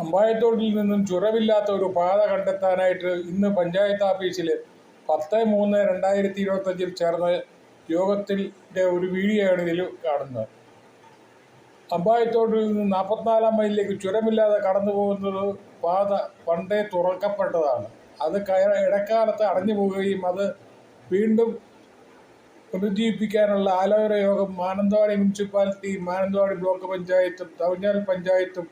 അമ്പായത്തോടിൽ നിന്നും ചുരമില്ലാത്ത ഒരു പാത കണ്ടെത്താനായിട്ട് ഇന്ന് പഞ്ചായത്ത് ഓഫീസിൽ 10/3/2025 ചേർന്ന യോഗത്തിൻ്റെ ഒരു വീഡിയോയാണ് ഇതിൽ കാണുന്നത്. അമ്പായത്തോടിൽ നിന്ന് 44-ാം മൈലിലേക്ക് ചുരമില്ലാതെ കടന്നു പോകുന്നത് പാത പണ്ടേ തുറക്കപ്പെട്ടതാണ്. അത് ഇടക്കാലത്ത് അടഞ്ഞു പോവുകയും അത് വീണ്ടും പുനരുജ്ജീവിപ്പിക്കാനുള്ള ആലോചന യോഗം മാനന്തവാടി മുനിസിപ്പാലിറ്റിയും മാനന്തവാടി ബ്ലോക്ക് പഞ്ചായത്തും തവഞ്ഞാൽ പഞ്ചായത്തും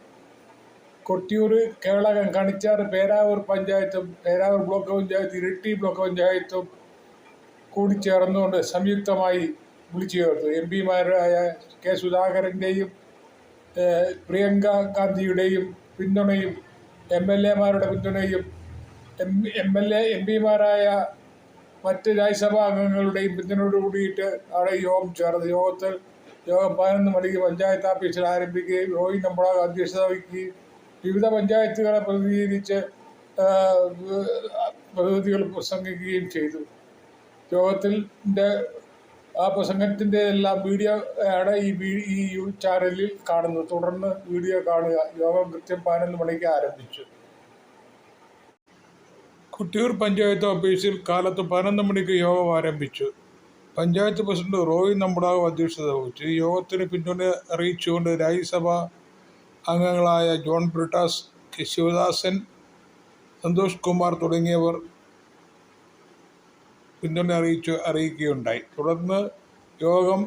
കൊട്ടിയൂർ കേളകം കണിച്ചാറ് പേരാവൂർ പഞ്ചായത്തും പേരാവൂർ ബ്ലോക്ക് പഞ്ചായത്ത് ഇരിട്ടി ബ്ലോക്ക് പഞ്ചായത്തും കൂടി ചേർന്നുകൊണ്ട് സംയുക്തമായി വിളിച്ചു ചേർത്തു. MP-മാരായ കെ സുധാകരൻ്റെയും പ്രിയങ്ക ഗാന്ധിയുടെയും പിന്തുണയും MLA-മാരുടെ പിന്തുണയും MP-മാരായ മറ്റ് രാജ്യസഭാ അംഗങ്ങളുടെയും പിന്തുണയോട് കൂടിയിട്ട് അവിടെ യോഗം ചേർന്നു. യോഗം 11 മണിക്ക് പഞ്ചായത്ത് ഓഫീസിൽ ആരംഭിക്കുകയും റോയി നമ്പളാഗ് അധ്യക്ഷത വഹിക്കുകയും വിവിധ പഞ്ചായത്തുകളെ പ്രതിനിധീകരിച്ച് പ്രതിനിധികൾ പ്രസംഗിക്കുകയും ചെയ്തു. യോഗത്തിൻ്റെ ആ പ്രസംഗത്തിൻ്റെ എല്ലാം വീഡിയോ ആണ് ഈ ചാനലിൽ കാണുന്നത്. തുടർന്ന് വീഡിയോ കാണുക. യോഗം കൃത്യം 11 മണിക്ക് ആരംഭിച്ചു. കൊട്ടിയൂർ പഞ്ചായത്ത് ഓഫീസിൽ കാലത്ത് 11 മണിക്ക് യോഗം ആരംഭിച്ചു. പഞ്ചായത്ത് പ്രസിഡന്റ് റോയി നമ്പളാഗ് അധ്യക്ഷത വഹിച്ചു. ഈ യോഗത്തിന് പിന്തുണ അറിയിച്ചുകൊണ്ട് രാജ്യസഭാ അംഗങ്ങളായ ജോൺ ബ്രിട്ടാസ്, കെ ശിവദാസൻ, സന്തോഷ് കുമാർ തുടങ്ങിയവർ പിന്തുണ അറിയിക്കുകയുണ്ടായി. തുടർന്ന് യോഗം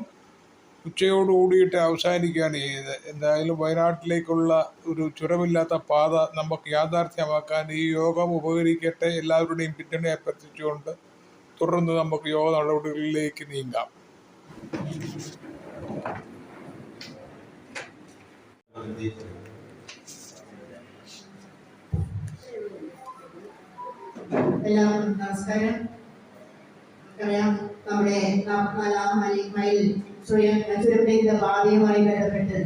ഉച്ചയോടുകൂടിയിട്ട് അവസാനിക്കുകയാണ് ചെയ്തത്. എന്തായാലും വയനാട്ടിലേക്കുള്ള ഒരു ചുരമില്ലാത്ത പാത നമുക്ക് യാഥാർത്ഥ്യമാക്കാൻ ഈ യോഗം ഉപകരിക്കട്ടെ. എല്ലാവരുടെയും പിന്തുണ അഭ്യർത്ഥിച്ചുകൊണ്ട് തുടർന്ന് നമുക്ക് യോഗ നടപടികളിലേക്ക് നീങ്ങാം. എല്ലാവർക്കും നമസ്കാരം. നമുക്കറിയാം, നമ്മുടെ 44-ാം മൈൽ ചുരത്തിന്റെ പാതയുമായി ബന്ധപ്പെട്ട്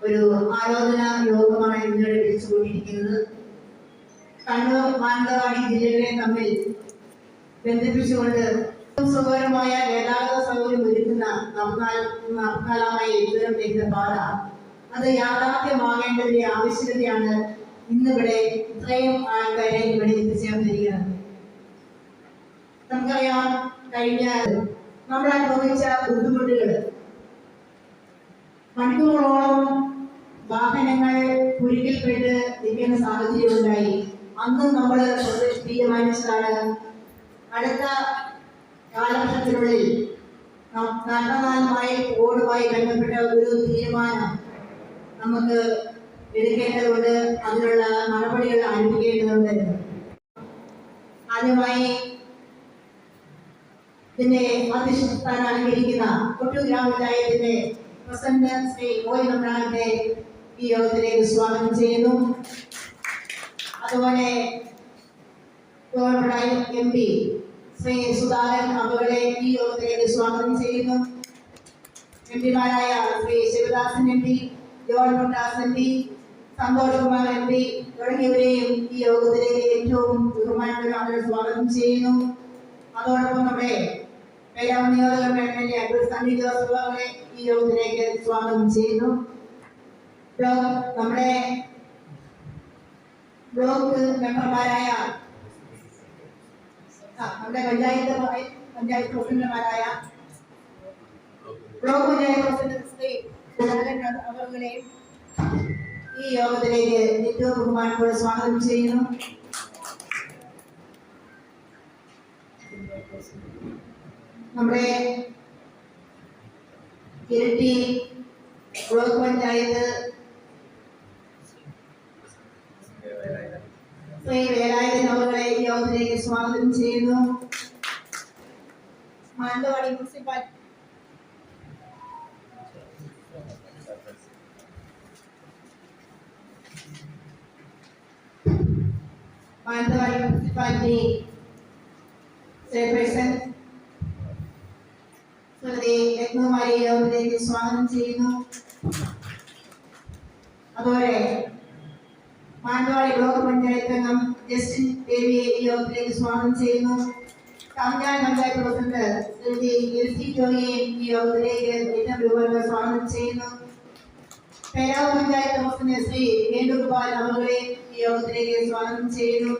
ഒരു ആലോചന യോഗമാണ് ഇന്നലെ വിളിച്ചുകൊണ്ടിരിക്കുന്നത്. കണ്ണൂർ മാനന്തവാടി ജില്ലകളെ തമ്മിൽ ബന്ധിപ്പിച്ചുകൊണ്ട് സുഖകരമായ ഗതാഗത സൗകര്യം ഒരുക്കുന്ന 44-ാം മൈൽ ചുരത്തിന്റെ പാത അത് യാഥാർത്ഥ്യമാകേണ്ടതിന്റെ ആവശ്യകതയാണ് ഇന്നിവിടെ ഇത്രയും ആൾക്കാരെ ഇവിടെ എത്തിച്ചേർന്നിരിക്കുന്നത്. നമുക്കറിയാം, കഴിഞ്ഞ നമ്മൾ അനുഭവിച്ച ബുദ്ധിമുട്ടുകൾ, മണിക്കൂറോളം വാഹനങ്ങൾ കുരുക്കിൽപ്പെട്ട് നിൽക്കുന്ന സാഹചര്യം ഉണ്ടായി. അന്ന് നമ്മൾ തീരുമാനിച്ചതാണ് അടുത്ത കാലഘട്ടത്തിനുള്ളിൽ 44 മൈൽ റോഡുമായി ബന്ധപ്പെട്ട ഒരു തീരുമാനം നമുക്ക് എടുക്കേണ്ടതുണ്ട്. അതിനുള്ള നടപടികൾ ആരംഭിക്കേണ്ടതുണ്ട്. ആദ്യമായി ഇതിന്റെ അധ്യക്ഷസ്ഥാനം അലങ്കരിക്കുന്ന കൊട്ടിയൂർ ഗ്രാമപഞ്ചായത്തിന്റെ പ്രസിഡന്റ് ശ്രീ റോയി നമ്പളാഗിനെ ഈ യോഗത്തിലേക്ക് സ്വാഗതം ചെയ്യുന്നു. അതുപോലെ MP ശ്രീ സുധാകരൻ അവരെ ഈ യോഗത്തിലേക്ക് സ്വാഗതം ചെയ്യുന്നു. MP-മാരായ Shri Sivadasan MP, John Brittas MP, Santhosh Kumar MP തുടങ്ങിയവരെയും ഈ യോഗത്തിലേക്ക് ഏറ്റവും ബഹുമാനത്തോടെ സ്വാഗതം ചെയ്യുന്നു. അതോടൊപ്പം നമ്മുടെ പേരാവൂർ നിയോജകമണ്ഡലം MLA അബ്ദുൾ സമീദ് ജോസഫ് അവരെ ഈ യോഗത്തിലേക്ക് സ്വാഗതം ചെയ്യുന്നു. നമ്മുടെ ബ്ലോക്ക് മെമ്പർമാരായ നമ്മുടെ പഞ്ചായത്ത് പ്രസിഡന്റുമാരായ ബ്ലോക്ക് പഞ്ചായത്ത് പ്രസിഡന്റ് ശ്രീ അവരെയും ഈ യോഗത്തിലേക്ക് ഏറ്റവും ബഹുമാനത്തോടെ സ്വാഗതം ചെയ്യുന്നു. നമ്മുടെ ഇരിട്ടി ബ്ലോക്ക് പഞ്ചായത്ത് ശ്രീ വേലായുധൻ അവരെ ഈ യോഗത്തിലേക്ക് സ്വാഗതം ചെയ്യുന്നു. മാനന്തവാടി മുനിസിപ്പാലിറ്റി ചെയർപേഴ്സൺ ശ്രീമതി രത്നകുമാരി യോഗത്തിലേക്ക് സ്വാഗതം ചെയ്യുന്നു. അതുപോലെ മാനന്തവാടി ബ്ലോക്ക് പഞ്ചായത്ത് അംഗം ജസ്റ്റിൻ ദേവിയെ ഈ യോഗത്തിലേക്ക് സ്വാഗതം ചെയ്യുന്നു. തവഞ്ഞാൽ പഞ്ചായത്ത് പ്രസിഡന്റ് ശ്രീമതി LC ജോയിയെ ഈ യോഗത്തിലേക്ക് ഏറ്റവും ബഹുമാനത്തോടെ സ്വാഗതം ചെയ്യുന്നു. പേരാവ് പഞ്ചായത്ത് പ്രസിഡന്റ് ശ്രീ വേണുഗോപാൽ അവരെ ഈ യോഗത്തിലേക്ക് സ്വാഗതം ചെയ്യുന്നു.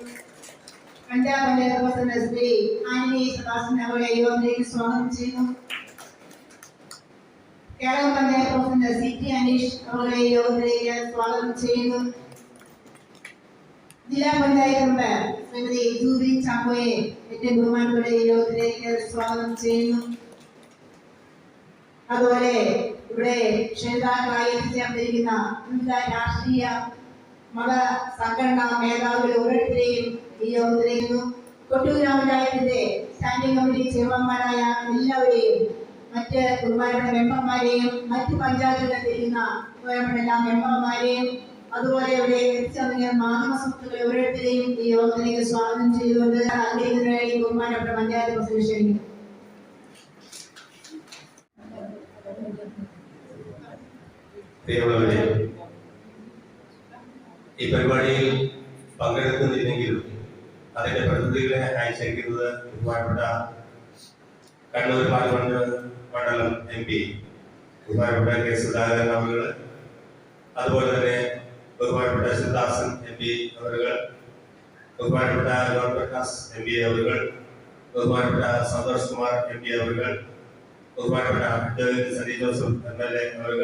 പഞ്ചാബ് പഞ്ചായത്ത് പ്രസിഡന്റ് ശ്രീ ആന്റണി സെബാസ്റ്റ്യൻ അവരെ ഈ യോഗത്തിലേക്ക് സ്വാഗതം ചെയ്യുന്നു. Kerala panchayat president C T Aneesh അവരെ ഈ യോഗത്തിലേക്ക് സ്വാഗതം ചെയ്യുന്നു. ജില്ലാ പഞ്ചായത്ത് മെമ്പർ ശ്രീമതി ജൂബി ചാക്കോയെ ഏറ്റവും ബഹുമാനത്തോടെ ഈ യോഗത്തിലേക്ക് സ്വാഗതം ചെയ്യുന്നു. അതുപോലെ ഇവിടെ ക്ഷണിതാക്കളായി എത്തിച്ചേർന്നിരിക്കുന്ന വിവിധ രാഷ്ട്രീയ മത സംഘടനാ മേധാവികൾ ഓരോരുത്തരെയും ഈ യോഗത്തിലേക്ക് കൊട്ടൂർ ഗ്രാമപഞ്ചായത്തിന്റെ സ്റ്റാൻഡിംഗ് കമ്മിറ്റി ചെയർമാൻമാരായ എല്ലാവരെയും മറ്റ് ബഹുമാനപ്പെട്ട മെമ്പർമാരെയും മറ്റ് പഞ്ചായത്തുകളിലെത്തിക്കുന്ന ബഹുമാനപ്പെട്ട എല്ലാ മെമ്പർമാരെയും അതുപോലെ ഇവിടെ എത്തിച്ചേർന്നിയ മാധ്യമ സുഹൃത്തുക്കളെ ഓരോരുത്തരെയും ഈ യോഗത്തിലേക്ക് സ്വാഗതം ചെയ്തുകൊണ്ട് അതിനായി ബഹുമാനപ്പെട്ട പഞ്ചായത്ത് പ്രസിഡന്റ് ക്ഷണിക്കുന്നു. പ്രിയമുള്ളവരെ, ഈ പരിപാടിയിൽ പങ്കെടുക്കുന്നില്ലെങ്കിലും അതിന്റെ പ്രതിനിധികളെ അയച്ചിരിക്കുന്നത് ബഹുമാനപ്പെട്ട കണ്ണൂർ പാർലമെന്റ് മണ്ഡലം MP ബഹുമാനപ്പെട്ട കെ സുധാകരൻ അവർ, അതുപോലെ തന്നെ ബഹുമാനപ്പെട്ട ശിവദാസൻ MP അവർ, ബഹുമാനപ്പെട്ട ജോൺ പ്രകാശ് MP അവർ, ബഹുമാനപ്പെട്ട സന്തോഷ് കുമാർ MP അവർ, ബഹുമാനപ്പെട്ട സജി ജോസഫ് MLA അവർ,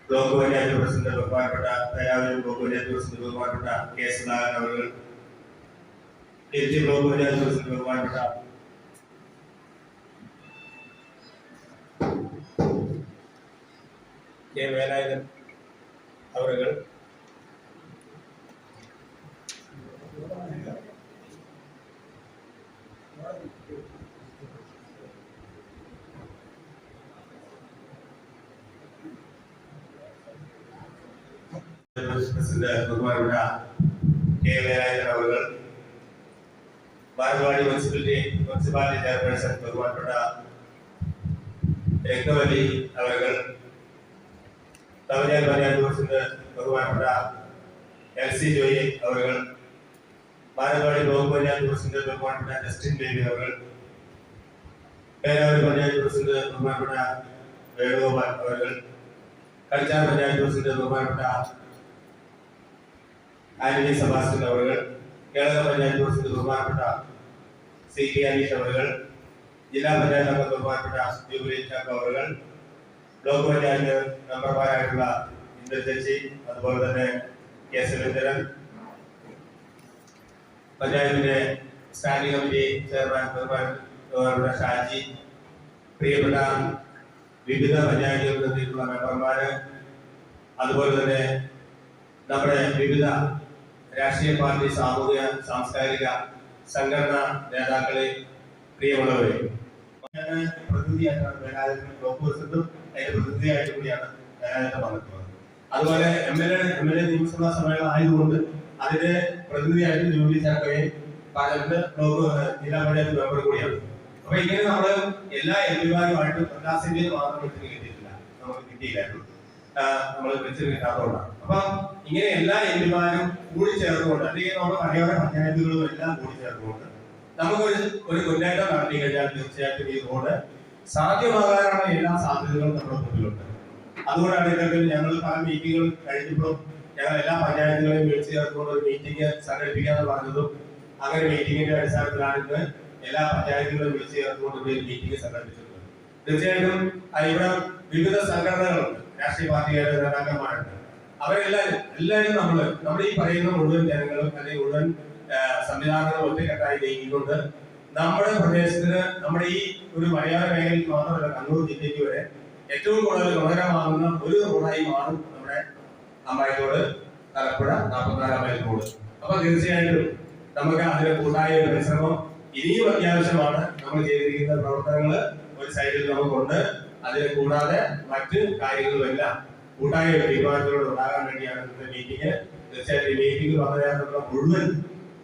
ബ്ലോക്ക് പഞ്ചായത്ത് പ്രസിഡന്റ് ബഹുമാനപ്പെട്ട പേരാവൂർ ബ്ലോക്ക് പഞ്ചായത്ത് പ്രസിഡന്റ് ബഹുമാനപ്പെട്ട കെ സുധാകരൻ അവർ, ബ്ലോക്ക് പഞ്ചായത്ത് പ്രസിഡന്റ് ബഹുമാനപ്പെട്ട കെ വേലായുധൻ അവർ, പ്രസിഡന്റ് ബഹുമാനപ്പെട്ട കെ വേലായുധൻ അവർ, ബാലവാടി മുനിസിപ്പാലിറ്റി ചെയർപേഴ്സൺ ബഹുമാനപ്പെട്ട രത്നവലി അവർ, തവനൂർ പഞ്ചായത്ത് പ്രസിഡന്റ് ബഹുമാനപ്പെട്ട LC ജോയി അവർ, ബാലവാടി ബ്ലോക്ക് പഞ്ചായത്ത് പ്രസിഡന്റ് ബഹുമാനപ്പെട്ട ജസ്റ്റിൻ ബേബി അവർ, പേരാവൂർ പഞ്ചായത്ത് പ്രസിഡന്റ് ബഹുമാനപ്പെട്ട വേണുഗോപാൽ അവർ, കൽച്ചാർ പഞ്ചായത്ത് പ്രസിഡന്റ് ബഹുമാനപ്പെട്ട ആന്റണി സെബാസ്റ്റ്യൻ അവർ, കേരള പഞ്ചായത്ത് പ്രസിഡന്റ് ബഹുമാനപ്പെട്ട CT അനീഷ് അവർ, ജില്ലാ പഞ്ചായത്ത് അംഗം ബഹുമാനപ്പെട്ട ജൂബിലി ചാക്കോ അവർ, ബ്ലോക്ക് പഞ്ചായത്ത് മെമ്പർമാരായിട്ടുള്ള ഇന്ദു ചേച്ചി, അതുപോലെ തന്നെ കെ സുരേന്ദ്രൻ, പഞ്ചായത്തിന്റെ സ്റ്റാൻഡിംഗ് കമ്മിറ്റി ചെയർമാൻ ബഹുമാനപ്പെട്ട ഷാജി, പ്രിയപ്പെട്ട വിവിധ പഞ്ചായത്തുകളിൽ നിന്നുള്ള മെമ്പർമാര്, അതുപോലെ തന്നെ നമ്മുടെ വിവിധ രാഷ്ട്രീയ പാർട്ടി സാമൂഹിക സാംസ്കാരിക സംഘടനാ നേതാക്കളെ, പ്രിയമുള്ളവരെ, പ്രതിനിധിയായിട്ടാണ് വേലായുധൻ ബ്ലോക്ക് പ്രസിഡന്റും അതിന്റെ പ്രതിനിധിയായിട്ട് കൂടിയാണ് വേലായുധൻ വന്നിട്ടുള്ളത്. അതുപോലെ MLA നിയമസഭാ സമ്മേളനം ആയതുകൊണ്ട് അതിന്റെ പ്രതിനിധിയായിട്ട് ജൂബിലി ചാക്കോയെ പാർലമെന്റ് ബ്ലോക്ക് ജില്ലാ പഞ്ചായത്ത് മെമ്പർ കൂടിയാണ്. അപ്പൊ ഇങ്ങനെ നമ്മള് എല്ലാ MPമാരുമായിട്ട് പ്രകാശിന്റെ മാത്രം വിളിച്ചു കിട്ടിയിട്ടില്ല, നമുക്ക് കിട്ടിയില്ലായിരുന്നു, നമ്മൾ വിളിച്ചു കിട്ടാത്തതുകൊണ്ടാണ്. അപ്പൊ ഇങ്ങനെ എല്ലാ MPമാരും കൂടി ചേർന്നുകൊണ്ട്, അല്ലെങ്കിൽ നമ്മുടെ പഴയ പഞ്ചായത്തുകളും എല്ലാം കൂടി ചേർന്നുകൊണ്ട് നമുക്കൊരു മുന്നേറ്റം നടത്തി കഴിഞ്ഞാൽ തീർച്ചയായിട്ടും ഈ റോഡ് സാധ്യമാകാനുള്ള എല്ലാ സാധ്യതകളും നമ്മുടെ മുന്നിലുണ്ട്. അതുകൊണ്ടാണ് ഇതൊക്കെ ഞങ്ങൾ പല മീറ്റിങ്ങുകൾ കഴിഞ്ഞപ്പോഴും ഞങ്ങൾ എല്ലാ പഞ്ചായത്തുകളെയും വിളിച്ചു ചേർത്തുകൊണ്ട് ഒരു മീറ്റിംഗ് സംഘടിപ്പിക്കാന്ന് പറഞ്ഞതും അങ്ങനെ മീറ്റിംഗിന്റെ അടിസ്ഥാനത്തിലാണ് ഇന്ന് എല്ലാ പഞ്ചായത്തുകളും വിളിച്ചു ചേർത്തുകൊണ്ട് ഒരു മീറ്റിംഗ് സംഘടിപ്പിച്ചിട്ടുണ്ട്. തീർച്ചയായിട്ടും ഇവിടെ വിവിധ സംഘടനകളുണ്ട്, രാഷ്ട്രീയ പാർട്ടികളുടെ നേതാക്കന്മാരുണ്ട്. അവരെല്ലാവരും നമ്മുടെ ഈ പറയുന്ന മുഴുവൻ ജനങ്ങളും അല്ലെങ്കിൽ മുഴുവൻ സംവിധാനങ്ങളും ഒറ്റക്കെട്ടായി നീങ്ങിക്കൊണ്ട് നമ്മുടെ പ്രദേശത്തിന്, നമ്മുടെ ഈ ഒരു മലയോര മേഖലയിൽ മാത്രമല്ല കണ്ണൂർ ജില്ലയ്ക്ക് വരെ ഏറ്റവും കൂടുതൽ ഗുണകരമാകുന്ന ഒരു റോഡായി മാറും നമ്മുടെ അമ്പായത്തോട് തലപ്പുഴ 44 മൈൽ റോഡ്. അപ്പൊ തീർച്ചയായിട്ടും നമുക്ക് അതിന് കൂട്ടായ ഒരു പരിശ്രമം ഇനിയും അത്യാവശ്യമാണ്. നമ്മൾ ചെയ്തിരിക്കുന്ന പ്രവർത്തനങ്ങൾ ഒരു സൈഡിൽ നമുക്കുണ്ട്. അതിന് കൂടാതെ മറ്റ് കാര്യങ്ങളുമെല്ലാം കൂട്ടായ ഒരു തീരുമാനത്തോട് ഉണ്ടാകാൻ വേണ്ടിയാണ് ഇന്നത്തെ മീറ്റിംഗ്. തീർച്ചയായിട്ടും ഈ മീറ്റിംഗ് പങ്കെടുക്കാനുള്ള മുഴുവൻ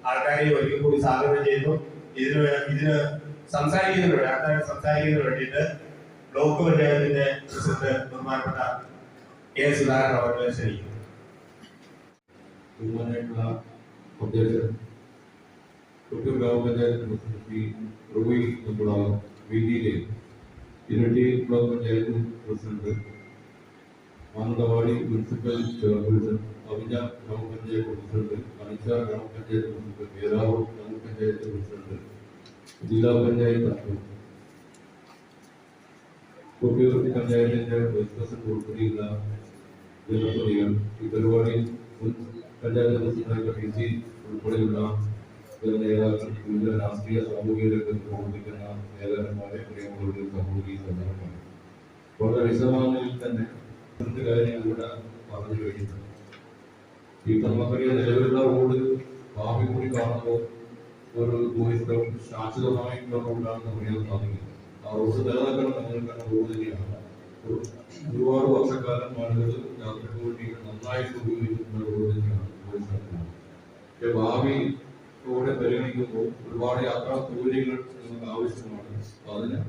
ആൾക്കാരെയും ഒരിക്കൽ കൂടി സ്വാഗതം ചെയ്യുന്നു. ഇതിന് സംസാരിക്കുന്നതിന് വേണ്ടിയിട്ട് ബ്ലോക്ക് പഞ്ചായത്തിന്റെ പ്രസിഡന്റ് ബഹുമാനപ്പെട്ട കെ സുധാകരൻ അവരെ ക്ഷണിക്കുന്നു. ബഹുമാനായിട്ടുള്ള അധ്യക്ഷൻ കൊട്ടൂർ ഗ്രാമപഞ്ചായത്ത് പ്രസിഡന്റ് റോയി നമ്മുടെ വേദിയിലെ ഇരട്ടി block panchayat president Mananthavady municipal chairperson, അവിഞ്ഞ ഗ്രാമപഞ്ചായത്ത് പ്രസിഡന്റ്, അണിച്ചാർ ഗ്രാമപഞ്ചായത്ത് പ്രസിഡന്റ്, പേരാവൂർ ഗ്രാമപഞ്ചായത്ത് പ്രസിഡന്റ്, ജില്ലാ പഞ്ചായത്ത് അംഗം, കൊട്ടിയൂർ പഞ്ചായത്തിന്റെ വൈസ് പ്രസിഡന്റ് ഉൾപ്പെടെയുള്ള ജനപ്രതിനിധികൾ, ഈ പരിപാടിയിൽ മുൻ പഞ്ചായത്ത് പ്രസിഡന്റായ PC ഉൾപ്പെടെയുള്ള നേതാക്കൾ, വിവിധ രാഷ്ട്രീയ സാമൂഹിക രംഗത്ത് പ്രവർത്തിക്കുന്ന നേതാക്കന്മാരെ, പ്രിയമുള്ള സഹോദരി സഹോദരന്മാരെ, വളരെ വിശദമാണെങ്കിൽ തന്നെ കാര്യങ്ങൾ ഇവിടെ പറഞ്ഞു കഴിഞ്ഞിട്ടുണ്ട്. ഈ നമുക്കറിയാം, നിലവിലുള്ള റോഡ് ഭാവി കൂടി കാണുമ്പോൾ ഒരു ശാശ്വതമായിട്ടുള്ള റോഡാണെന്ന് പറയാൻ സാധിക്കില്ല. ആ റോഡ് നിലനിൽക്കണം നിലനിൽക്കുന്ന റോഡ് തന്നെയാണ്. ഒരുപാട് വർഷക്കാലം ആളുകൾ യാത്രയ്ക്ക് വേണ്ടി നന്നായിട്ട് ഉപയോഗിക്കുന്ന റോഡ് തന്നെയാണ്. പക്ഷേ ഭാവി റോഡ് പരിഗണിക്കുമ്പോൾ ഒരുപാട് യാത്രാ സൗകര്യങ്ങൾ നമുക്ക് ആവശ്യമാണ്. അതിന്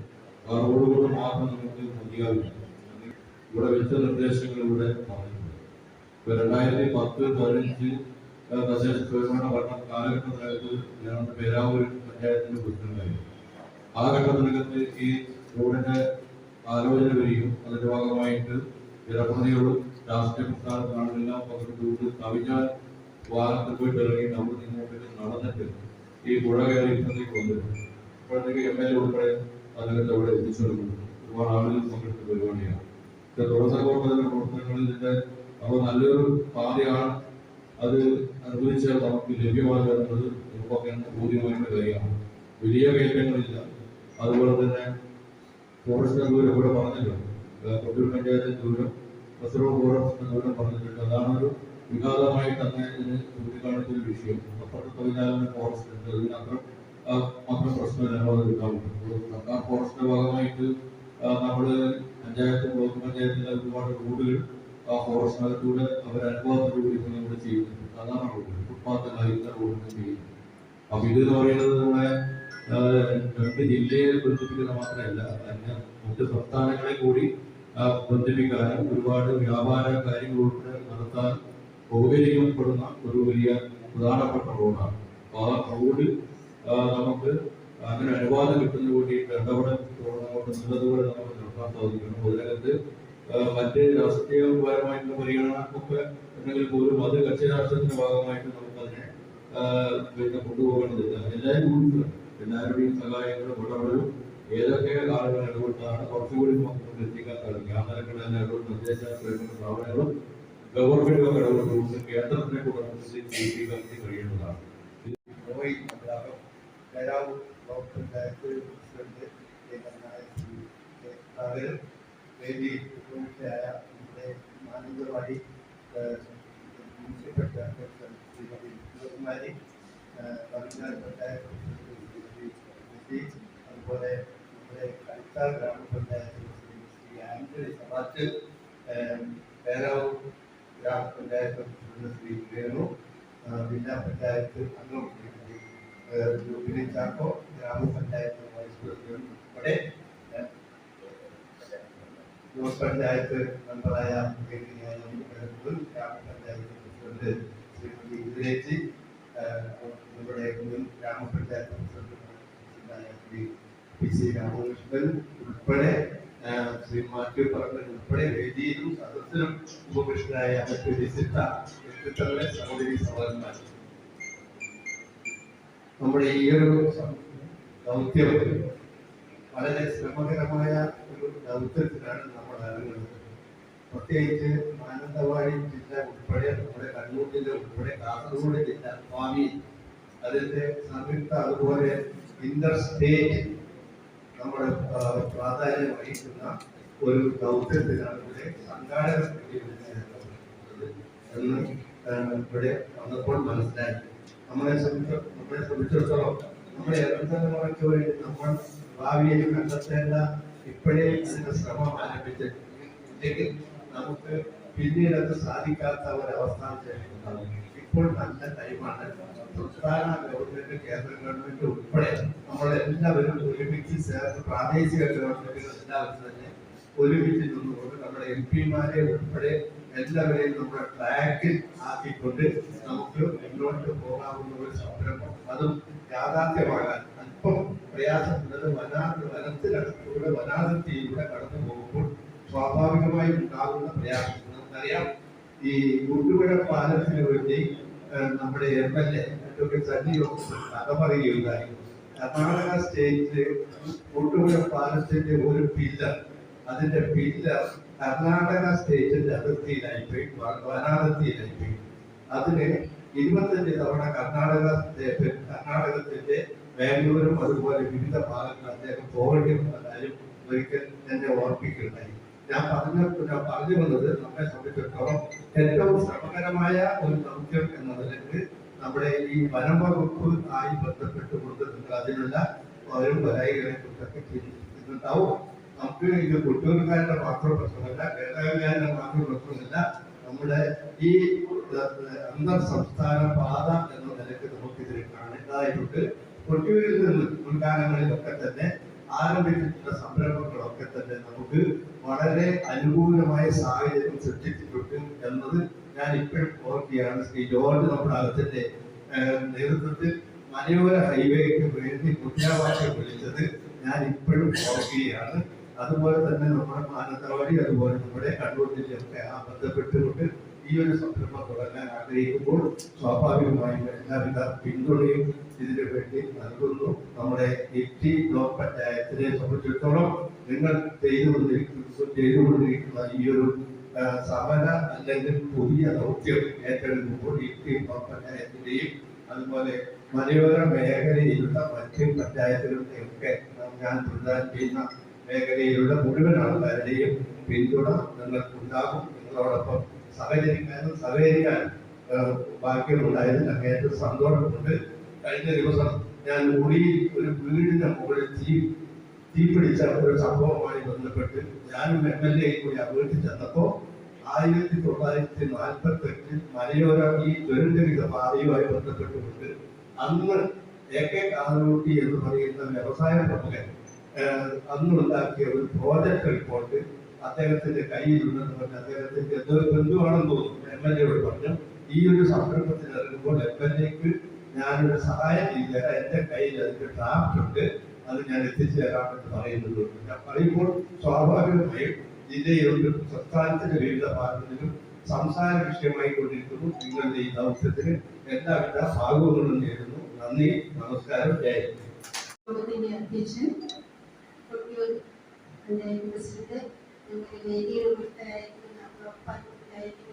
ആ റോഡ് കൊണ്ട് മാത്രം നമുക്ക് മതിയാവില്ല. ഇവിടെ വെച്ച നിർദ്ദേശങ്ങൾ ഇവിടെ പറഞ്ഞിട്ടുണ്ട്. ഇപ്പൊ 2010-15 തദ്ദേശ സ്വയംഭരണ ഭരണ കാലഘട്ടത്തിനകത്ത് ഞാൻ പേരാവൂർ പഞ്ചായത്തിന്റെ പ്രസിഡന്റായിരുന്നു. ആ ഘട്ടത്തിനകത്ത് ഈ റോഡിന്റെ ആലോചന വരികയും അതിന്റെ ഭാഗമായിട്ട് ജനപ്രതിനിധികളും രാഷ്ട്രീയ പ്രസ്ഥാനങ്ങളെല്ലാം പങ്കെടുത്തുകൊണ്ട് കവിഞ്ഞാൽ വാഹനത്തിൽ പോയിട്ട് ഇറങ്ങിയിട്ട് അവിടെ ഇങ്ങോട്ട് നടന്നിട്ട് ഈ പുഴ കയറി ഇപ്പത്തേക്ക് വന്നിട്ടുണ്ട്. ഇപ്പോഴത്തേക്ക് MLA ഉൾപ്പെടെ അതിനകത്ത് അവിടെ എത്തിച്ചു കൊടുക്കുന്നുണ്ട്. ഒരുപാട് ആളുകൾ പങ്കെടുത്ത പരിപാടിയാണ്. പ്രവർത്തനങ്ങളിൽ ഇതിന്റെ അപ്പോൾ നല്ലൊരു പാതയാണ്. അത് അനുഭവിച്ചാൽ നമുക്ക് ലഭ്യമാകുക എന്നത് നമുക്കൊക്കെ ബോധ്യമായിട്ടുള്ള കാര്യമാണ്. വലിയ കയറ്റങ്ങളില്ല. അതുപോലെ തന്നെ ഫോറസ്റ്റ് ദൂരം ഇവിടെ പറഞ്ഞിട്ടുണ്ട്. കൊട്ടിയൂർ പഞ്ചായത്തിന് ദൂരം, കാസർഗോഡ് ഫോറസ്റ്റ് ദൂരം പറഞ്ഞിട്ടുണ്ട്. അതാണ് ഒരു വിഘാതമായി തന്നെ ഇതിന് ചൂണ്ടിക്കാണിച്ചൊരു വിഷയം. അപ്പുറത്ത് 14 ഫോറസ്റ്റ് ഉണ്ട്. അതിനപ്പുറം മാത്രം പ്രശ്നമില്ല. അത് കിട്ടാറുണ്ട്. സർക്കാർ ഫോറസ്റ്റിന്റെ ഭാഗമായിട്ട് നമ്മള് പഞ്ചായത്ത് ബ്ലോക്ക് പഞ്ചായത്തിലെ ഒരുപാട് റോഡുകൾ ആ ഫോറസ്റ്റിനകത്തൂടെ അവർ അനുഭവത്തിലൂടെ നമ്മൾ ചെയ്യുന്നുണ്ട്. അതാണ് റോഡ് ഫുട്പാത്തിലായിരുന്ന റോഡിന് ചെയ്യുന്നത്. അപ്പൊ ഇതെന്ന് പറയുന്നത് നമ്മുടെ 2 ജില്ലയെ ബന്ധിപ്പിക്കുന്ന മാത്രമല്ല, തന്നെ മറ്റ് സംസ്ഥാനങ്ങളെ കൂടി ബന്ധിപ്പിക്കാനും ഒരുപാട് വ്യാപാര കാര്യങ്ങൾ ഉൾപ്പെടെ നടത്താൻ സൗകര്യപ്പെടുന്ന ഒരു വലിയ പ്രധാനപ്പെട്ട റോഡാണ്. അപ്പൊ ആ റോഡ് നമുക്ക് അങ്ങനെ അനുവാദം കിട്ടുന്നതിന് വേണ്ടിയിട്ട് ഇടപെടൽ നല്ലതുപോലെ നമുക്ക് നടത്താൻ സാധിക്കണം. അതിനകത്ത് മറ്റ് രാഷ്ട്രീയപരമായിട്ടുള്ള പരിഗണന ഒക്കെ ഉണ്ടെങ്കിൽ പോലും അത് കക്ഷിരാഷ്ട്രത്തിന്റെ ഭാഗമായിട്ട് നമുക്കതിനെ കൊണ്ടുപോകേണ്ടതില്ല. എല്ലാവരുടെയും സഹായങ്ങളും ഇടപെടലും ഏതൊക്കെ ആളുകൾ ഇടപെട്ടാണ് കുറച്ചുകൂടി നമുക്ക് എത്തിക്കാൻ സാധിക്കും. ആ നിലകളിൽ നിർദ്ദേശ സ്ഥാപനങ്ങളും ഗവൺമെന്റും ഇടപെട്ടുകൊണ്ട് കേന്ദ്രത്തിനെ കൂടെ എത്തിക്കാൻ കഴിയുന്നതാണ്. മാനന്തവാടി മുനിസിപ്പൽ ചെയർപേഴ്സൺ ശ്രീമതി കുമാരി, പഞ്ചായത്ത് അതുപോലെ നമ്മുടെ കളിച്ചാൽ ഗ്രാമപഞ്ചായത്ത് ശ്രീ ആന്റണി സമാജ്, പേരാവൂർ ഗ്രാമപഞ്ചായത്ത് ശ്രീ വേണു, ജില്ലാ പഞ്ചായത്ത് അംഗം ജൂബിലി ചാക്കോ, ഗ്രാമപഞ്ചായത്ത് വൈസ് പ്രസിഡന്റ് ഉൾപ്പെടെ ബ്ലോക്ക് പഞ്ചായത്ത് മെമ്പറായ മുൻ ഗ്രാമപഞ്ചായത്ത് പ്രസിഡന്റ് ശ്രീമതി ഇതിലേച്ചി, നമ്മുടെ മുൻ ഗ്രാമപഞ്ചായത്ത് പ്രസിഡന്റായ ശ്രീ PC രാമകൃഷ്ണൻ ഉൾപ്പെടെ ശ്രീ മാത്യു പറമ്പൻ ഉൾപ്പെടെ വേദിയിലും സദസ്സിലും ഉപകൃഷ്ണനായ മറ്റു വിശിഷ്ട വ്യക്തിത്വങ്ങളെ സഹോദരി സഹോദരന്മാർ, നമ്മുടെ ഈ ഒരു ദൗത്യം വളരെ ശ്രമകരമായ ഒരു ദൗത്യത്തിലാണ് നമ്മൾ ഇറങ്ങുന്നത്. പ്രത്യേകിച്ച് മാനന്തവാടി ജില്ല ഉൾപ്പെടെ നമ്മുടെ കണ്ണൂർ ജില്ല ഉൾപ്പെടെ കാസർഗോഡ് ജില്ല ഭാവി അതിന്റെ സംയുക്ത അതുപോലെ ഇന്റർ സ്റ്റേറ്റ് നമ്മുടെ പ്രാധാന്യം വഹിക്കുന്ന ഒരു ദൗത്യത്തിലാണ് ഇവിടെ സംഘാടക എന്ന് ഇവിടെ വന്നപ്പോൾ മനസ്സിലായി. നമ്മളെ സംബന്ധിച്ചിടത്തോളം നമ്മുടെ ഇറങ്ങുന്നവർക്ക് വേണ്ടി നമ്മൾ ഭാവിയിൽ കണ്ടെത്തേണ്ട ഇപ്പോഴേ അതിന്റെ ശ്രമം ആരംഭിച്ചില്ലെങ്കിൽ നമുക്ക് പിന്നീട് അത് സാധിക്കാത്ത ഒരവസ്ഥ ഇപ്പോൾ നല്ല ടൈമാണ്. സംസ്ഥാന ഗവൺമെന്റ്, കേന്ദ്ര ഗവൺമെന്റ് ഉൾപ്പെടെ നമ്മളെല്ലാവരും ഒരുമിച്ച് ചേർന്ന് പ്രാദേശിക ഗവൺമെന്റുകൾ എല്ലാവരും തന്നെ ഒരുമിച്ച് നിന്നുകൊണ്ട് നമ്മുടെ MP-മാരെ ഉൾപ്പെടെ എല്ലാവരെയും നമ്മുടെ ട്രാക്കിൽ ആക്കിക്കൊണ്ട് നമുക്ക് മുന്നോട്ട് പോകാവുന്ന ഒരു സംരംഭം, അതും യാഥാർത്ഥ്യമാകാൻ അല്പം പ്രയാസമുള്ളത് വനത്തിലൂടെ വനാതിർത്തിയിലൂടെ കടന്നു പോകുമ്പോൾ സ്വാഭാവികമായി ഉണ്ടാകുന്ന പ്രയാസം അറിയാം ഈ കൂട്ടുപുഴ പാലത്തിന് വേണ്ടി നമ്മുടെ MLA അഡ്വക്കേറ്റ് സണ്ണി ജോസഫ് കഥ പറയുകയുണ്ടായി. കർണാടക സ്റ്റേറ്റ് കൂട്ടുപുഴ പാലത്തിന്റെ ഒരു പില്ലർ, അതിന്റെ പില്ലർ കർണാടക സ്റ്റേറ്റിന്റെ അതിർത്തിയിലായിപ്പോയി, വനാതിർത്തിയിലായിപ്പോയി. അതിന് 25 തവണ കർണാടകത്തിന്റെ ബാംഗ്ലൂരും അതുപോലെ വിവിധ ഭാഗങ്ങൾ അദ്ദേഹം പോകേണ്ടി വന്ന കാര്യം ഒരിക്കൽ എന്നെ ഓർപ്പിക്കുകയുണ്ടായി. ഞാൻ പറഞ്ഞു വന്നത് നമ്മെ സംബന്ധിച്ചിടത്തോളം ഏറ്റവും ശ്രമകരമായ ഒരു ദൗത്യം എന്ന നിലയ്ക്ക് നമ്മുടെ ഈ വനം വകുപ്പ് ആയി ബന്ധപ്പെട്ടുകൊണ്ട് നിങ്ങൾ അതിനുള്ള ഓരോ വരായികളെ കുറിച്ചൊക്കെ ചിന്തിക്കുന്നുണ്ടാവും. നമുക്ക് ഇത് കുട്ടികൾക്കാരുടെ മാത്രം പ്രശ്നമല്ല, കേരളക്കാരുടെ മാത്രം പ്രശ്നമല്ല, നമ്മുടെ ഈ അന്തർ സംസ്ഥാന പാത എന്ന നിലയ്ക്ക് നമുക്കിതിൽ കാണേണ്ടതായിട്ടുണ്ട്. കൊട്ടിയൂരിൽ നിന്ന് മുൻകാലങ്ങളിലൊക്കെ തന്നെ ആരംഭിച്ചിട്ടുള്ള സംരംഭങ്ങളൊക്കെ തന്നെ നമുക്ക് വളരെ അനുകൂലമായ സാഹചര്യം സൃഷ്ടിച്ചിട്ടുണ്ട് എന്നത് ഞാൻ ഇപ്പോഴും ഓർക്കുകയാണ്. ശ്രീ ജോർജ് നമ്മുടെ അകത്തിന്റെ നേതൃത്വത്തിൽ മലയോര ഹൈവേക്ക് വേണ്ടി മുദ്രാവാക്യം വിളിച്ചത് ഞാൻ ഇപ്പോഴും ഓർക്കുകയാണ്. അതുപോലെ തന്നെ നമ്മുടെ മാനന്തവാടി, അതുപോലെ നമ്മുടെ കണ്ണൂർ ജില്ലയൊക്കെ ബന്ധപ്പെട്ടുകൊണ്ട് ഈ ഒരു സംരംഭം തുടങ്ങാൻ ആഗ്രഹിക്കുമ്പോൾ സ്വാഭാവികമായും എല്ലാവിധ പിന്തുണയും ഇതിനു വേണ്ടി നൽകുന്നു. നമ്മുടെ ഇറ്റി ബ്ലോക്ക് പഞ്ചായത്തിനെ സംബന്ധിച്ചിടത്തോളം നിങ്ങൾ ചെയ്തുകൊണ്ടിരിക്കുന്ന ഈ ഒരു സമര അല്ലെങ്കിൽ പുതിയ ദൗത്യം ഏറ്റെടുക്കുമ്പോൾ ഇറ്റി ബ്ലോക്ക് പഞ്ചായത്തിന്റെയും അതുപോലെ മലയോര മേഖലയിലുള്ള മറ്റ് പഞ്ചായത്തുകളുടെയൊക്കെ ഞാൻ പ്രദാനം ചെയ്യുന്ന മേഖലയിലുള്ള മുഴുവൻ ആൾക്കാരുടെയും പിന്തുണ നിങ്ങൾക്കുണ്ടാകും. നിങ്ങളോടൊപ്പം സഹകരിക്കാൻ ഭാഗ്യമുണ്ടായതിൽ അങ്ങേറ്റം സന്തോഷമുണ്ട്. കഴിഞ്ഞ ദിവസം ഞാൻ ഉളിയിൽ ഒരു വീടിന്റെ മുകളിൽ തീപിടിച്ച ഒരു സംഭവവുമായി ബന്ധപ്പെട്ട് ഞാനും MLA കൂടി ആ വീട്ടിൽ ചെന്നപ്പോ 1948 മലയോര ഈ ദുരന്തവിധ പാതയുമായി ബന്ധപ്പെട്ടുകൊണ്ട് അന്ന് AK കാലൂട്ടി എന്ന് പറയുന്ന വ്യവസായ പ്രമുഖൻ അന്നുണ്ടാക്കിയ ഒരു പ്രോജക്ട് റിപ്പോർട്ട് അദ്ദേഹത്തിന്റെ കയ്യിലുണ്ടെന്ന് പറഞ്ഞ് അദ്ദേഹത്തിന്റെ എന്തോ ബന്ധുവാണെന്ന് തോന്നുന്നു MLA-യോട് പറഞ്ഞു. ഈ ഒരു സംരംഭത്തിൽ ഇറങ്ങുമ്പോൾ MLA-ക്ക് ഞാനൊരു സഹായം ചെയ്തുതരാം, എന്റെ കയ്യിൽ അതിന്റെ ഡ്രാഫ്റ്റ് ഉണ്ട്, അത് ഞാൻ എത്തിച്ചു തരാമെന്ന് പറയുന്നത്. ഞാൻ പറയുമ്പോൾ സ്വാഭാവികമായും ജില്ലയിലും സംസ്ഥാനത്തിന്റെ വിവിധ ഭാഗങ്ങളിലും സംസാര വിഷയമായി കൊണ്ടിരിക്കുന്നു. നിങ്ങളുടെ ഈ ദൗത്യത്തിന് എല്ലാവിധ ഭാഗങ്ങളും നേരുന്നു. നന്ദി, നമസ്കാരം, ജയ്. അധ്യക്ഷൻ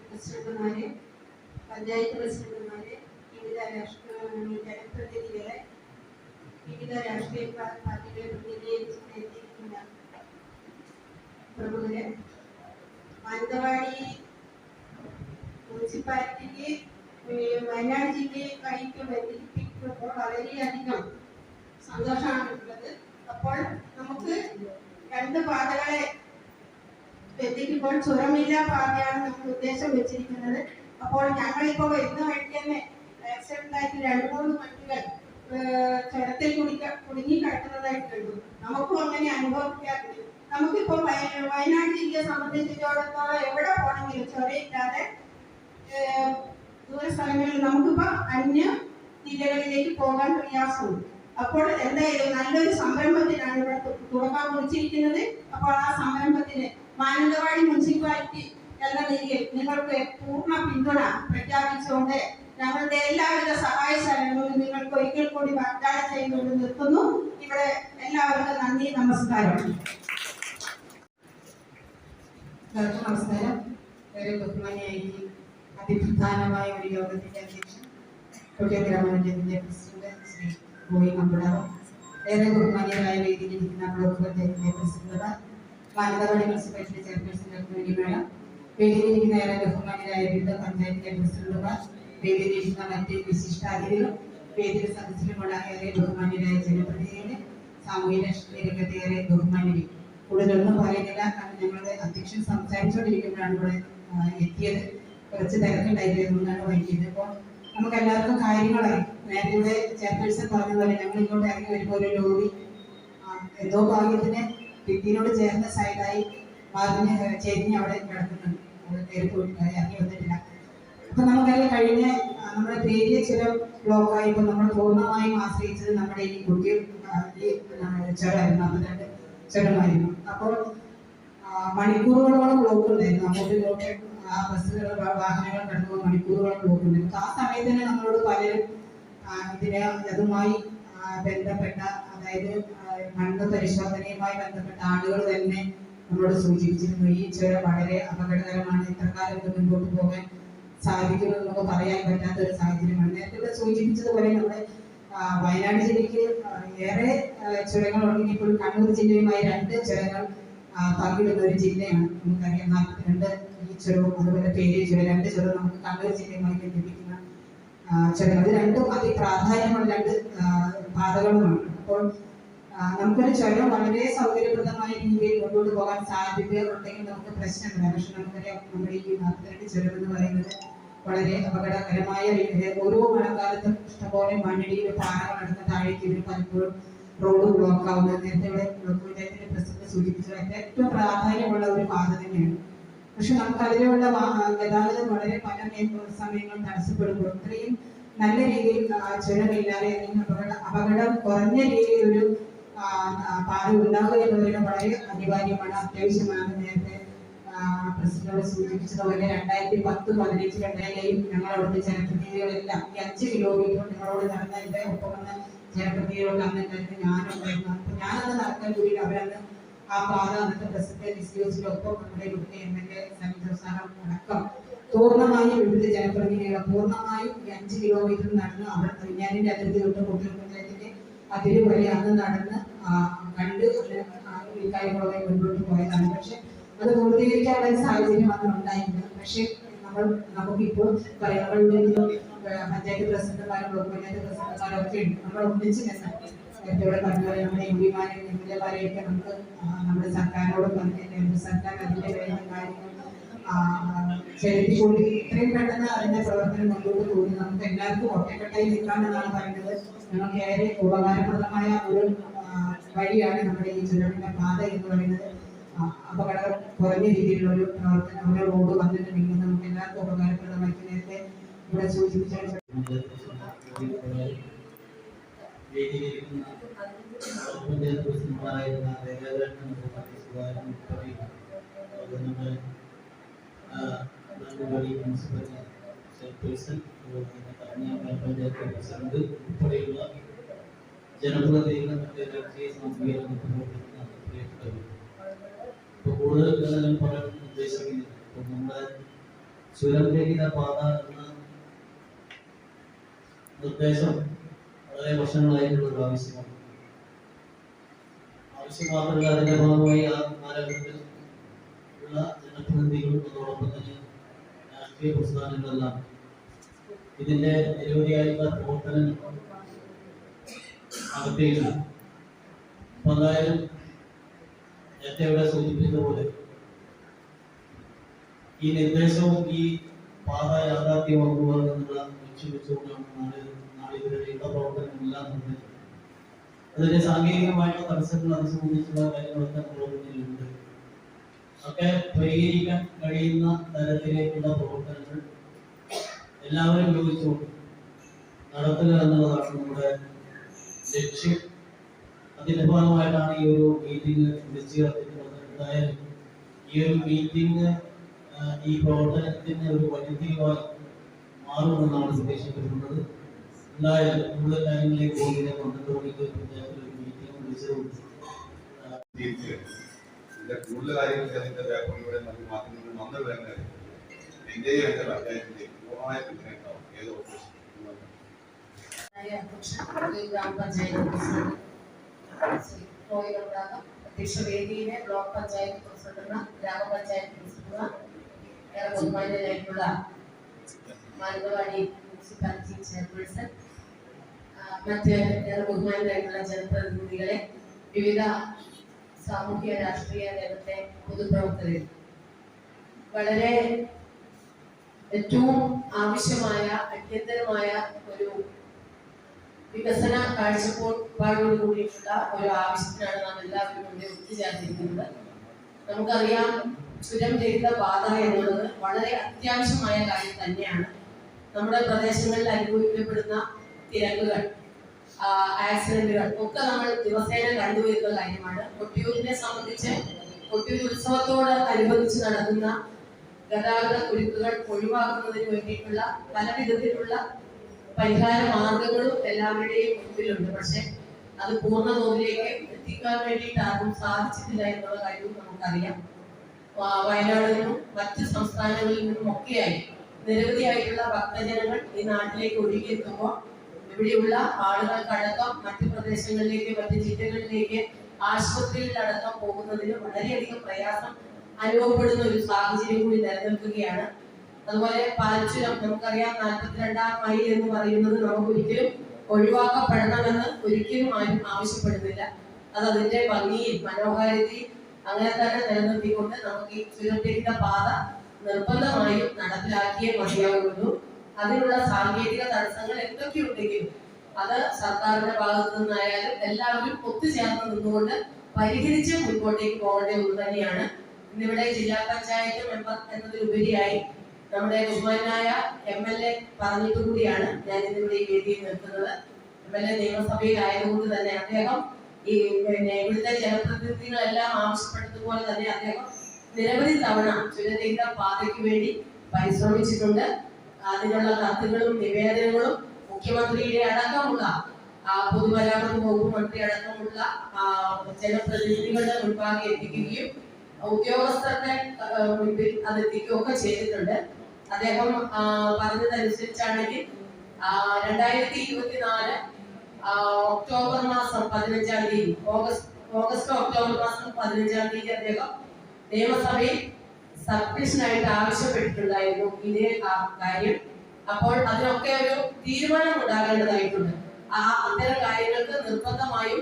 പ്രസിഡന്റുമാര്, പഞ്ചായത്ത് പ്രസിഡന്റുമാര്, വിവിധ ജനപ്രതിനിധികളെ, വിവിധ രാഷ്ട്രീയ പാർട്ടികളെ പ്രതിനിധീകരിച്ചിരിക്കുന്ന പ്രമുഖര്, മാനന്തവാടി മുനിസിപ്പാലിറ്റിക്ക് വയനാട് ജില്ലയുമായിട്ട് ബന്ധിപ്പിക്കുമ്പോൾ വളരെയധികം സന്തോഷമാണുള്ളത്. അപ്പോൾ നമുക്ക് രണ്ട് പാതകളെ ബന്ധിക്കുമ്പോൾ ചുരമില്ലാ പാതയാണ് നമ്മൾ ഉദ്ദേശം വെച്ചിരിക്കുന്നത്. അപ്പോൾ ഞങ്ങളിപ്പോ വരുന്ന വഴിക്ക് തന്നെ ആക്സിഡന്റ് ആയിട്ട് 2-3 വണ്ടികൾ ചുരത്തിൽ കുടുങ്ങി കിടക്കുന്നതായിട്ട് കണ്ടു. നമുക്കും അങ്ങനെ അനുഭവിക്കാറുണ്ട്. നമുക്കിപ്പോ വയനാട് ജില്ലയെ സംബന്ധിച്ചിടത്തോളം എവിടെ പോകണമെങ്കിലും ചുരയില്ലാതെ ദൂര സ്ഥലങ്ങളിൽ നമുക്കിപ്പോ അന്യ ജില്ലകളിലേക്ക് പോകാൻ പ്രയാസമുണ്ട്. അപ്പോൾ എന്തായാലും നല്ലൊരു സംരംഭത്തിനാണ് ഇവിടെ തുടക്കം കുറിച്ചിരിക്കുന്നത്. അപ്പോൾ ആ സംരംഭത്തിന് മാനന്തവാടി മുനിസിപ്പാലിറ്റി എന്ന നിലയിൽ നിങ്ങൾക്ക് പൂർണ്ണ പിന്തുണ പ്രഖ്യാപിച്ചുകൊണ്ട് ഞങ്ങളുടെ എല്ലാവിധ സഹായ സഹകരണങ്ങളും നിങ്ങൾക്ക് ഒരിക്കൽ കൂടി വാഗ്ദാനം ചെയ്തുകൊണ്ട് നിർത്തുന്നു. ഇവിടെ എല്ലാവർക്കും നന്ദി, നമസ്കാരം. നമസ്കാരം. ഏറെ ബഹുമാനിയായി അതിപ്രധാനമായ ഒരു യോഗത്തിന്റെ അധ്യക്ഷൻ ഗ്രാമപഞ്ചായത്തിന്റെ പ്രസിഡന്റ് ശ്രീ ഗോയി മമ്പുടാവ്, ഏറെ ബഹുമാനിയരായ വേദിയിലിരിക്കുന്ന ബ്ലോക്ക് പഞ്ചായത്തിന്റെ president, Mananthavady municipality chairperson madam, വേദിയിലിരിക്കുന്ന ഏറെ ബഹുമാനിയരായ വിവിധ പഞ്ചായത്തിലെ പ്രസിഡന്റുമാർ, വേദിയിലിരിക്കുന്ന മറ്റ് വിശിഷ്ടാതിഥികളും, വേദിയുടെ സദസ്സിലുമുള്ള ഏറെ ബഹുമാനിയരായ ജനപ്രതിനിധികളെ, സാമൂഹ്യ രാഷ്ട്രീയ രംഗത്തെ ഏറെ ബഹുമാനികൾ. കൂടുതലൊന്നും പറയുന്നില്ല, കാരണം ഞങ്ങളുടെ അധ്യക്ഷൻ സംസാരിച്ചുകൊണ്ടിരിക്കുമ്പോഴാണ് ഇവിടെ എത്തിയത്. കുറച്ച് തിരക്കുണ്ടായിരുന്നതുകൊണ്ടാണ് വൈകിയത്. അപ്പോൾ നമുക്ക് എല്ലാവർക്കും കാര്യങ്ങളായി നേരത്തെ ഇവിടെ ചെയർപേഴ്സൺ പറഞ്ഞ പോലെ ഞങ്ങൾ ഇങ്ങോട്ട് ഇറങ്ങി വരുമ്പോൾ ഒരു ലോറി എന്തോ ഭാഗ്യത്തിന് ഭിത്തിനോട് ചേർന്ന സൈഡായി മറിഞ്ഞ് ചെരിഞ്ഞ് അവിടെ കിടക്കുന്നുണ്ട്. അത് കയറി പോയിട്ട് ഇറങ്ങി വന്നിട്ടില്ല. അപ്പൊ നമുക്കറിയാം കഴിഞ്ഞ നമ്മുടെ പേരിയ ചുരം ബ്ലോക്കായി ഇപ്പോൾ നമ്മൾ പൂർണ്ണമായും ആശ്രയിച്ചത് നമ്മുടെ ഈ കുട്ടി ഈ ചുരമായിരുന്നു, 52 ചുരമായിരുന്നു. അപ്പോൾ മണിക്കൂറുകളോളം ബ്ലോക്ക് ഉണ്ടായിരുന്നു. അങ്ങോട്ടും ഇങ്ങോട്ടും ബസ്സുകൾ വാഹനങ്ങൾ കടന്നു മണിക്കൂറുകൾ പോകുന്നുണ്ട്. നമുക്ക് ആ സമയത്ത് തന്നെ നമ്മളോട് പലരും അതുമായി ബന്ധപ്പെട്ട, അതായത് മണ്ണ് പരിശോധനയുമായി ബന്ധപ്പെട്ട ആളുകൾ തന്നെ നമ്മളോട് സൂചിപ്പിച്ചിരുന്നു ഈ ചുരം വളരെ അപകടകരമാണ്, ഇത്ര കാലം ഇത് മുൻപോട്ട് പോകാൻ സാധിക്കുമെന്ന് നമുക്ക് പറയാൻ പറ്റാത്ത ഒരു സാഹചര്യമാണ്. നേരത്തെ ഇവിടെ സൂചിപ്പിച്ചതുപോലെ നമ്മുടെ വയനാട് ജില്ലയ്ക്ക് ഏറെ ചുരങ്ങളുണ്ടെങ്കിൽ ഇപ്പോൾ കണ്ണൂർ ജില്ലയുമായി 2 ചുരങ്ങൾ പങ്കിടുന്ന ഒരു ജില്ലയാണ്. നമുക്കറിയാം 42 ഈ ചുരവും അതുപോലെ പേര് ചുരം, 2 ചുരം നമുക്ക് കണ്ണൂർ ജില്ലയുമായി ബന്ധിപ്പിക്കുന്ന ചുരം. അത് രണ്ടും അതിപ്രാധാന്യമുള്ള 2 പാതകളുമാണ്. അപ്പോൾ നമുക്കൊരു ചുരം വളരെ സൗകര്യപ്രദമായ രീതിയിൽ മുന്നോട്ട് പോകാൻ സാധ്യതയുണ്ടെങ്കിൽ നമുക്ക് പ്രശ്നമില്ല. പക്ഷെ നമുക്കറിയാം നമ്മുടെ ഈ 42 ചുരം എന്ന് പറയുന്നത് വളരെ അപകടകരമായ ഓരോ മഴക്കാലത്തും ഇഷ്ടംപോലെ മണ്ണിടിയിൽ പാറകൾ നടന്ന താഴേക്ക് ഇവർ പലപ്പോഴും റോഡ് ബ്ലോക്ക് ആവുന്നത്. നേരത്തെ ഇവിടെ ബ്ലോക്ക് പഞ്ചായത്തിന്റെ പ്രസിഡന്റ് സൂചിപ്പിച്ചത് ഏറ്റവും പ്രാധാന്യമുള്ള ഒരു പാത തന്നെയാണ്. പക്ഷെ നമുക്ക് അതിലുള്ള ഗതാഗതം വളരെ പല സമയങ്ങളും തടസ്സപ്പെടുമ്പോൾ ഇത്രയും നല്ല രീതിയിൽ ചുരമില്ലാതെ അല്ലെങ്കിൽ അപകടം കുറഞ്ഞ രീതിയിൽ ഒരു പാത ഉണ്ടാവുക എന്നുള്ളത് വളരെ അനിവാര്യമാണ്, അത്യാവശ്യമാണ്. നേരത്തെ പ്രസിഡന്റ് സൂചിപ്പിച്ചതുപോലെ 2010-15 ഘട്ടങ്ങളിലെയും ഞങ്ങൾ അവിടുത്തെ ജനപ്രതിനിധികളെല്ലാം ഈ 5 കിലോമീറ്റർ ഞങ്ങളോട് നടന്നതിന്റെ ഒപ്പം വന്ന ജനപ്രതിനിധികളൊക്കെ അന്നുണ്ടായിരുന്നു, ഞാനുണ്ടായിരുന്നു. അപ്പൊ ഞാനന്ന് നടക്കാൻ കൂടി അവരന്ന് ആ പാത അന്നത്തെ പ്രസിഡന്റ് ഡിസ്ക്യൂസിനൊപ്പം നമ്മുടെ ഇവിടുത്തെ MLA സമിതിസാരം അടക്കം പൂർണ്ണമായും ഇവിടുത്തെ ജനപ്രതിനിധികളെ പൂർണ്ണമായും ഈ 5 കിലോമീറ്റർ നടന്ന് അവിടെ തൃഞ്ഞാലിന്റെ അതിർത്തി തൊട്ട് കൊട്ടിയൂർ പഞ്ചായത്തിന്റെ അതിര് വരെ അന്ന് നടന്ന് കണ്ട് ഈ കാര്യങ്ങളൊക്കെ മുൻപോട്ട് പോയതാണ്. പക്ഷെ അത് പൂർത്തീകരിക്കാനുള്ള സാഹചര്യം അന്ന് ഉണ്ടായില്ല. പക്ഷെ നമുക്കിപ്പോൾ പഞ്ചായത്ത് പ്രസിഡന്റുമാരും ബ്ലോക്ക് പഞ്ചായത്ത് പ്രസിഡന്റുമാരും ഒക്കെ ഉണ്ട്. നമ്മൾ ഒന്നിച്ച് ഇവിടെ പറഞ്ഞ നമ്മുടെ MPമാരെയും MLAമാരെയൊക്കെ നമുക്ക് നമ്മുടെ സർക്കാരിനോട് പറഞ്ഞ കേന്ദ്ര സർക്കാർ അതിന്റെ വേണ്ട കാര്യങ്ങൾ ചെലുത്തിക്കൊണ്ട് ഇത്രയും പെട്ടെന്ന് അതിന്റെ പ്രവർത്തനം മുന്നോട്ട് കൂടി നമുക്ക് എല്ലാവർക്കും ഒറ്റക്കെട്ടായി നിൽക്കാമെന്നാണ് പറയുന്നത്. ഞങ്ങൾക്ക് ഏറെ ഉപകാരപ്രദമായ ഒരു വഴിയാണ് നമ്മുടെ ഈ ചുരമിന്റെ പാത എന്ന് പറയുന്നത്. അപകടം കുറഞ്ഞ രീതിയിലുള്ള ഒരു പ്രവർത്തനം ഒരു റോഡ് വന്നിട്ടുണ്ടെങ്കിൽ നമുക്ക് എല്ലാവർക്കും ഉപകാരപ്രദമായിട്ട് നേരത്തെ ഇവിടെ സൂചിപ്പിച്ച ഉൾപ്പെടെയുള്ള ജനപ്രതിനിധികൾ മറ്റേ രാഷ്ട്രീയ സാമൂഹിക ഇപ്പൊ കൂടുതൽ ഞാൻ പറയാൻ ഉദ്ദേശിക്കുന്നില്ല. ഇപ്പൊ നമ്മുടെ ചുരംരഹിത പാത എന്ന നിർദ്ദേശം വളരെ വർഷങ്ങളായിട്ടുള്ള ഒരു ആവശ്യമാണ്. ആവശ്യം മാത്രമല്ല, അതിന്റെ ഭാഗമായി ആ കാലഘട്ടത്തിൽ ഉള്ള ജനപ്രതിനിധികളും അതോടൊപ്പം തന്നെ രാഷ്ട്രീയ പ്രസ്ഥാനങ്ങളെല്ലാം ഇതിന്റെ നിരവധിയായിട്ടുള്ള പ്രവർത്തനങ്ങൾ നടത്തിയില്ല. അപ്പൊ എന്തായാലും നേരത്തെ ഇവിടെ സൂചിപ്പിച്ചതുപോലെ ഈ നിർദ്ദേശവും ഈ പാത യാഥാർത്ഥ്യമാക്കുക എന്നുള്ള ലക്ഷ്യം വെച്ചുകൊണ്ടാണ് നാളിതുവരെയുള്ള പ്രവർത്തനങ്ങളെല്ലാം നടന്നത്. അതിന്റെ സാങ്കേതികമായിട്ടുള്ള തടസ്സങ്ങൾ അത് സംബന്ധിച്ചുള്ള കാര്യങ്ങളൊക്കെ പ്രവർത്തനങ്ങളുണ്ട്. ഒക്കെ പരിഹരിക്കാൻ കഴിയുന്ന തരത്തിലേക്കുള്ള പ്രവർത്തനങ്ങൾ എല്ലാവരും യോജിച്ചുകൊണ്ട് നടത്തുക എന്നുള്ളതാണ് നമ്മുടെ ലക്ഷ്യം. അതിന്റെ ഭാഗമായിട്ടാണ് ഈ ഒരു മീറ്റിംഗ് വിളിച്ചു ചേർത്തിട്ടുള്ളത്. എന്തായാലും ഈ ഒരു മീറ്റിംഗ് ഈ പ്രവർത്തനത്തിന് ഒരു വൈദ്യുതിയുമായി മാറുമെന്നാണ് പ്രതീക്ഷിക്കപ്പെടുന്നത്. എന്തായാലും കൂടുതൽ കാര്യങ്ങളിലേക്ക് പോകുന്നതിനെ കൊണ്ടുപോയിട്ട് പഞ്ചായത്തിൽ ഒരു മീറ്റിംഗ് വിളിച്ചതുകൊണ്ട് കൂടുതൽ കാര്യങ്ങൾ അതിന്റെ പേപ്പറിലൂടെ നമുക്ക് മാധ്യമങ്ങൾ വന്നു വരുന്നത് എന്റെയും എന്റെ പഞ്ചായത്തിന്റെയും പൂർണ്ണമായ പിന്തുണയുണ്ടാവും ഏത് ഓഫീസ് അധ്യക്ഷവേദിയിലെ ബ്ലോക്ക് പഞ്ചായത്ത് പ്രസിഡന്റ്, ഗ്രാമപഞ്ചായത്ത് പ്രസിഡന്റ്, ഏറെ ബഹുമാന്യരായിട്ടുള്ള മാനന്തവാടി മുനിസിപ്പാലിറ്റി ചെയർപേഴ്സൺ, മറ്റ് ഏറെ ബഹുമാന്യരായിട്ടുള്ള ജനപ്രതിനിധികളെ, വിവിധ സാമൂഹ്യ രാഷ്ട്രീയ രംഗത്തെ പൊതുപ്രവർത്തകർ, വളരെ ഏറ്റവും ആവശ്യമായ അടിയന്തരമായ ഒരു വികസന കാഴ്ചപ്പാടോട് കൂടിയിട്ടുള്ള ഒരു ആവശ്യത്തിനാണ് നാം എല്ലാവരും ഇവിടെ ഒത്തുചേർന്നിരിക്കുന്നത്. നമുക്കറിയാം, ചുരം രഹിത പാത എന്നുള്ളത് വളരെ അത്യാവശ്യമായ കാര്യം തന്നെയാണ്. നമ്മുടെ പ്രദേശങ്ങളിൽ അനുഭവിക്കപ്പെടുന്ന തിരക്കുകൾ, ആക്സിഡന്റുകൾ ഒക്കെ നമ്മൾ ദിവസേന കണ്ടുവരുന്ന കാര്യമാണ്. കൊട്ടിയൂരിനെ സംബന്ധിച്ച് കൊട്ടിയൂർ ഉത്സവത്തോട് അനുബന്ധിച്ച് നടക്കുന്ന ഗതാഗത കുരുക്കുകൾ ഒഴിവാക്കുന്നതിന് വേണ്ടിയിട്ടുള്ള പല വിധത്തിലുള്ള പരിഹാര മാർഗങ്ങളും എല്ലാവരുടെയും മുമ്പിലുണ്ട്. പക്ഷെ അത് പൂർണ്ണ തോതിലേക്ക് എത്തിക്കാൻ വേണ്ടിയിട്ട് ആർക്കും സാധിച്ചിട്ടില്ല എന്നുള്ള കാര്യവും നമുക്കറിയാം. വയനാടിൽ നിന്നും മറ്റ് സംസ്ഥാനങ്ങളിൽ നിന്നും ഒക്കെയായി നിരവധിയായിട്ടുള്ള ഭക്തജനങ്ങൾ ഈ നാട്ടിലേക്ക് ഒഴുകിയെത്തുമ്പോൾ ഇവിടെയുള്ള ആളുകൾക്കടക്കം മറ്റു പ്രദേശങ്ങളിലേക്ക്, മറ്റ് ജില്ലകളിലേക്ക്, ആശുപത്രികളിലടക്കം പോകുന്നതിന് വളരെയധികം പ്രയാസം അനുഭവപ്പെടുന്ന ഒരു സാഹചര്യം കൂടി നിലനിൽക്കുകയാണ്. അതുപോലെ പാൽച്ചുരം നമുക്കറിയാം, 42-ാം മൈൽ എന്ന് പറയുന്നത് നമുക്കൊരിക്കലും ഒഴിവാക്കപ്പെടണമെന്ന് ഒരിക്കലും ആരും ആവശ്യപ്പെടുന്നില്ല. അത് അതിന്റെ ഭംഗിയിൽ, മനോഹാരിതയിൽ അങ്ങനെ തന്നെ നിലനിർത്തിക്കൊണ്ട് നമുക്ക് ഈ ചുരംരഹിത പാത നിർബന്ധമായും നടപ്പിലാക്കിയേ മതിയാവുള്ളൂ. അതിനുള്ള സാങ്കേതിക തടസ്സങ്ങൾ എന്തൊക്കെയുണ്ടെങ്കിലും അത് സർക്കാരിന്റെ ഭാഗത്തു നിന്നായാലും എല്ലാവരും ഒത്തുചേർന്ന് നിന്നുകൊണ്ട് പരിഹരിച്ച് മുൻപോട്ടേക്ക് പോകേണ്ട ഒന്ന് തന്നെയാണ്. ഇന്നിവിടെ ജില്ലാ പഞ്ചായത്ത് മെമ്പർ എന്നതിലുപരിയായി നമ്മുടെ ബഹുമാനായ MLA പറഞ്ഞിട്ട് കൂടിയാണ് ഞാൻ ഇന്നിവിടെ ഈ വേദിയിൽ നിൽക്കുന്നത്. MLA നിയമസഭയിലായതുകൊണ്ട് തന്നെ അദ്ദേഹം ഈ ഇവിടുത്തെ ജനപ്രതിനിധികളെല്ലാം ആവശ്യപ്പെട്ടതുപോലെ തന്നെ അദ്ദേഹം നിരവധി തവണ ചുരരഹിത പാതയ്ക്ക് വേണ്ടി പരിശ്രമിച്ചിട്ടുണ്ട്. അതിനുള്ള കത്തുകളും നിവേദനങ്ങളും മുഖ്യമന്ത്രിയുടെ അടക്കമുള്ള പൊതുമരാമത്ത് വകുപ്പ് മന്ത്രി അടക്കമുള്ള ജനപ്രതിനിധികളുടെ മുൻപാകെ എത്തിക്കുകയും ഉദ്യോഗസ്ഥരുടെ മുൻപിൽ അത് എത്തിക്കുകയൊക്കെ ചെയ്തിട്ടുണ്ട്. അദ്ദേഹം പറഞ്ഞതനുസരിച്ചാണെങ്കിൽ 2024 ഒക്ടോബർ മാസം 15-ാം തീയതി, ഓഗസ്റ്റ് ഒക്ടോബർ മാസം 15-ാം തീയതി അദ്ദേഹം നിയമസഭയിൽ സബ്മിഷനായിട്ട് ആവശ്യപ്പെട്ടിട്ടുണ്ടായിരുന്നു ഇതേ കാര്യം. അപ്പോൾ അതിനൊക്കെ ഒരു തീരുമാനം ഉണ്ടാകേണ്ടതായിട്ടുണ്ട്. അത്തരം കാര്യങ്ങൾക്ക് നിർബന്ധമായും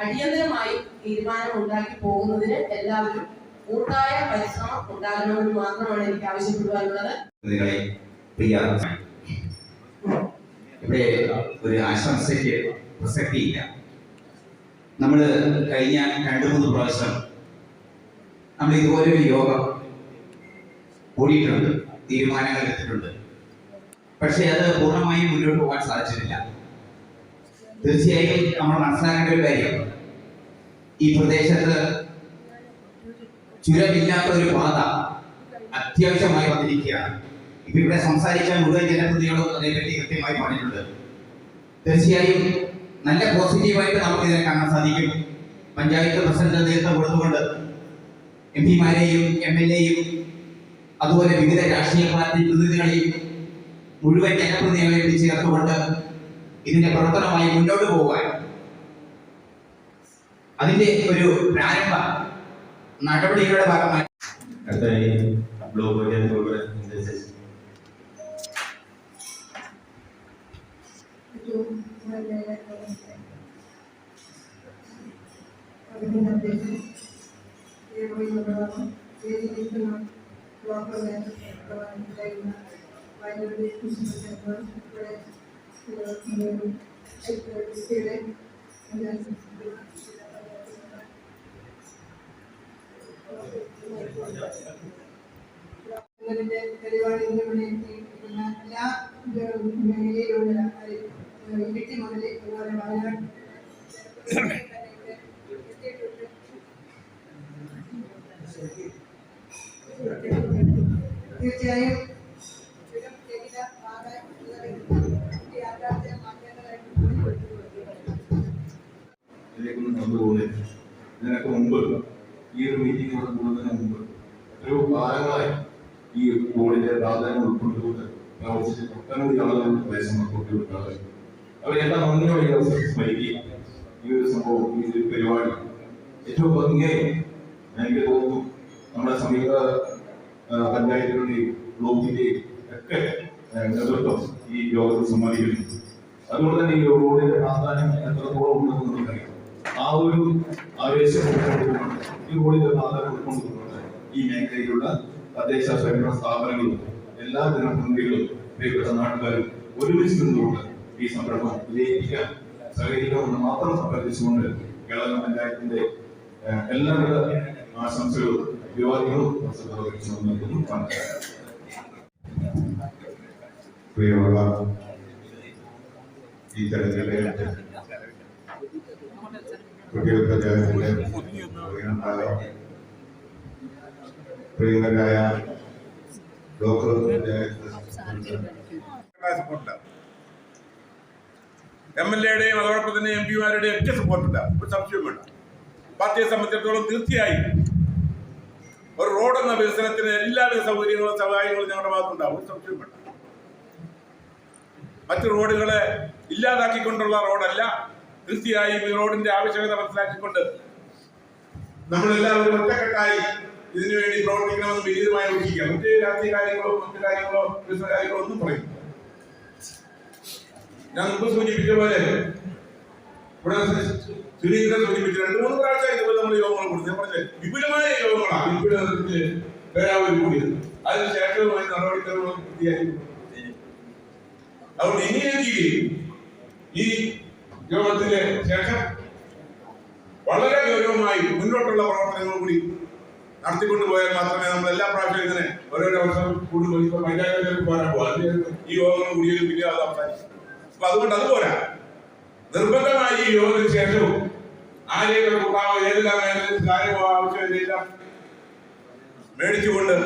അടിയന്തരമായും തീരുമാനം ഉണ്ടാക്കി പോകുന്നതിന് എല്ലാവരും കൂട്ടായ പരിശ്രമം ഉണ്ടാകണമെന്ന് മാത്രമാണ് എനിക്ക് ആവശ്യപ്പെടുവാനുള്ളത്. ഇവിടെ ഒരു ആശംസയ്ക്ക് പ്രസക്തിയില്ല. നമ്മൾ കഴിഞ്ഞ 2-3 പ്രാവശ്യം നമ്മൾ ഇതുപോലൊരു യോഗം കൂടിയിട്ടുണ്ട്, തീരുമാനങ്ങൾ എടുത്തിട്ടുണ്ട്. പക്ഷെ അത് പൂർണ്ണമായും മുന്നോട്ട് പോകാൻ സാധിച്ചിട്ടില്ല. തീർച്ചയായും നമ്മൾ മനസ്സിലാക്കേണ്ട ഒരു കാര്യം, ഈ പ്രദേശത്ത് ചുരമില്ലാത്ത ഒരു പാത അത്യാവശ്യമായി വന്നിരിക്കുകയാണ്. ഇപ്പൊ ഇവിടെ സംസാരിച്ച മുഴുവൻ ജനപ്രതിനിധികളും അതേപറ്റി കൃത്യമായി പറഞ്ഞിട്ടുണ്ട്. തീർച്ചയായും നല്ല പോസിറ്റീവായിട്ട് നമുക്ക് ഇതിനെ കാണാൻ സാധിക്കും. പഞ്ചായത്ത് പ്രസിഡന്റ് നേതൃത്വം കൊടുത്തുകൊണ്ട് MP-മാരെയും MLA-യും അതുപോലെ വിവിധ രാഷ്ട്രീയ പാർട്ടി പ്രതിനിധികളെയും മുഴുവൻ ജനപ്രതിനിധികളെയും ചേർത്തുകൊണ്ട് ഇതിന്റെ പ്രവർത്തനമായി മുന്നോട്ട് പോകാൻ അതിന്റെ ഒരു പ്രാരംഭ നടപടികളുടെ ഭാഗമായി അടുത്തായി ബ്ലോക്ക് പഞ്ചായത്ത് പരിപാടികളിലൂടെ എല്ലാ മേഖലയിലുള്ള ഇടുക്കി മുതൽ അതുപോലെ വയനാട് തീർച്ചയായും ഇതിലേക്കൊന്നും നടന്നു പോകുന്നില്ല. ഇതിനൊക്കെ മുമ്പ് ഈ ഒരു മീറ്റിംഗ് കൂടുന്നതിന് മുമ്പ് എത്രയോ കാലങ്ങളായി ഈ ബോർഡിന്റെ പ്രാധാന്യം ഉൾക്കൊണ്ടുകൊണ്ട് പ്രവർത്തിച്ച് ഒട്ടനവധി ആളുകൾ പ്രദേശം കൊണ്ടുവിട്ടാണ്. അവരെല്ലാം നന്ദിയോടെ ഈ അവസരത്തിൽ സ്മരിക്കുകയും ഈ ഒരു സംഭവം, ഈ ഒരു പരിപാടി ഏറ്റവും ഭംഗിയായി എനിക്ക് തോന്നുന്നു നമ്മുടെ സമീപ പഞ്ചായത്തുകളുടെയും ബ്ലോക്കിന്റെയും ഒക്കെ നേതൃത്വം ഈ യോഗത്തിൽ സമ്മതിക്കുന്നു. അതുകൊണ്ട് തന്നെ ഈ റോഡിന്റെ പ്രാധാന്യം എത്രത്തോളം ഉണ്ടെന്ന് നമുക്കറിയാം. ആ ഒരു ആവേശം ഈ റോഡിന്റെ പ്രാധാന്യം ഉൾക്കൊണ്ടുകൊണ്ട് ഈ മേഖലയിലുള്ള തദ്ദേശ സ്വയംഭരണ സ്ഥാപനങ്ങളും എല്ലാ ജനപ്രതിനിധികളും പ്രിയപ്പെട്ട നാട്ടുകാരും ഒരുമിച്ച് നിന്നുകൊണ്ട് ഈ സംരംഭം വിജയിപ്പിക്കാൻ സഹകരിക്കണമെന്ന് മാത്രം അഭ്യർത്ഥിച്ചുകൊണ്ട് കേരള പഞ്ചായത്തിന്റെ എല്ലാവിധ ആശംസകളും അഭിവാദ്യങ്ങളും നൽകുന്നു. പ്രിയമുള്ള ഈ തെരഞ്ഞെടുപ്പിലെ കുട്ടികൾ പഞ്ചായത്തിന്റെ പ്രിയങ്കരായ ഡോക്ടർ MLA-യുടെയും അതോടൊപ്പം തന്നെ MP-മാരുടെയും ഒക്കെ സപ്പോർട്ടുണ്ട്, ഒരു സംശയം വേണ്ട. പാർട്ടിയെ സംബന്ധിച്ചിടത്തോളം തീർച്ചയായും ഒരു റോഡ് എന്ന വികസനത്തിന് എല്ലാവിധ സൗകര്യങ്ങളും സഹായങ്ങളും ഞങ്ങളുടെ ഭാഗത്തുണ്ടാവും, ഒരു സംശയം വേണ്ട. മറ്റു റോഡുകളെ ഇല്ലാതാക്കിക്കൊണ്ടുള്ള റോഡല്ല, തീർച്ചയായും ഈ റോഡിന്റെ ആവശ്യകത മനസ്സിലാക്കിക്കൊണ്ട് നമ്മളെല്ലാവരും ഒറ്റക്കെട്ടായി ഇതിനുവേണ്ടി പ്രവർത്തിക്കണമെന്ന് വിനീതമായി ഉദ്ദേശിക്കാം. മറ്റ് രാഷ്ട്രീയ കാര്യങ്ങളോ മറ്റു കാര്യങ്ങളോ ബിസിനസ് കാര്യങ്ങളോ ഒന്നും പറയും. ഞാൻ മുമ്പ് സൂചിപ്പിച്ച പോലെ ഇവിടെ സുരേന്ദ്രൻ സൂചിപ്പിച്ച 2-3 പ്രാവശ്യം ഇതുപോലെ നമ്മൾ യോഗങ്ങൾ കൊടുത്തു. ഞാൻ പറഞ്ഞത് വിപുലമായ യോഗങ്ങളാണ് വിപുലത്തിൽ പേരാവൂർ കൂടിയത്. അതിനുശേഷവുമായി നടപടിക്രമങ്ങളും പൂർത്തിയായി. അതുകൊണ്ട് ഇനിയെങ്കിലും ഈ യോഗത്തിന്റെ ശേഷം വളരെ ഗൗരവമായി മുന്നോട്ടുള്ള പ്രവർത്തനങ്ങൾ കൂടി നടത്തിക്കൊണ്ടുപോയാൽ മാത്രമേ നമ്മൾ എല്ലാ പ്രാവശ്യവും ഇങ്ങനെ ഓരോരോ വർഷം കൂടുതൽ ഇപ്പൊ പഞ്ചായത്തിലേക്ക് പോരാൻ പോകാം. ഈ യോഗങ്ങൾ കൂടിയാലും പിന്നെ അത് അവസാനിക്കും. അപ്പൊ അതുകൊണ്ട് അതുപോലെ നിർബന്ധമായി ഈ യോഗത്തിന് ശേഷവും ആരെയൊക്കെ കൂട്ടാമോ ഏതെല്ലാം കാര്യമോ ആവശ്യമില്ല മേടിച്ചുകൊണ്ട്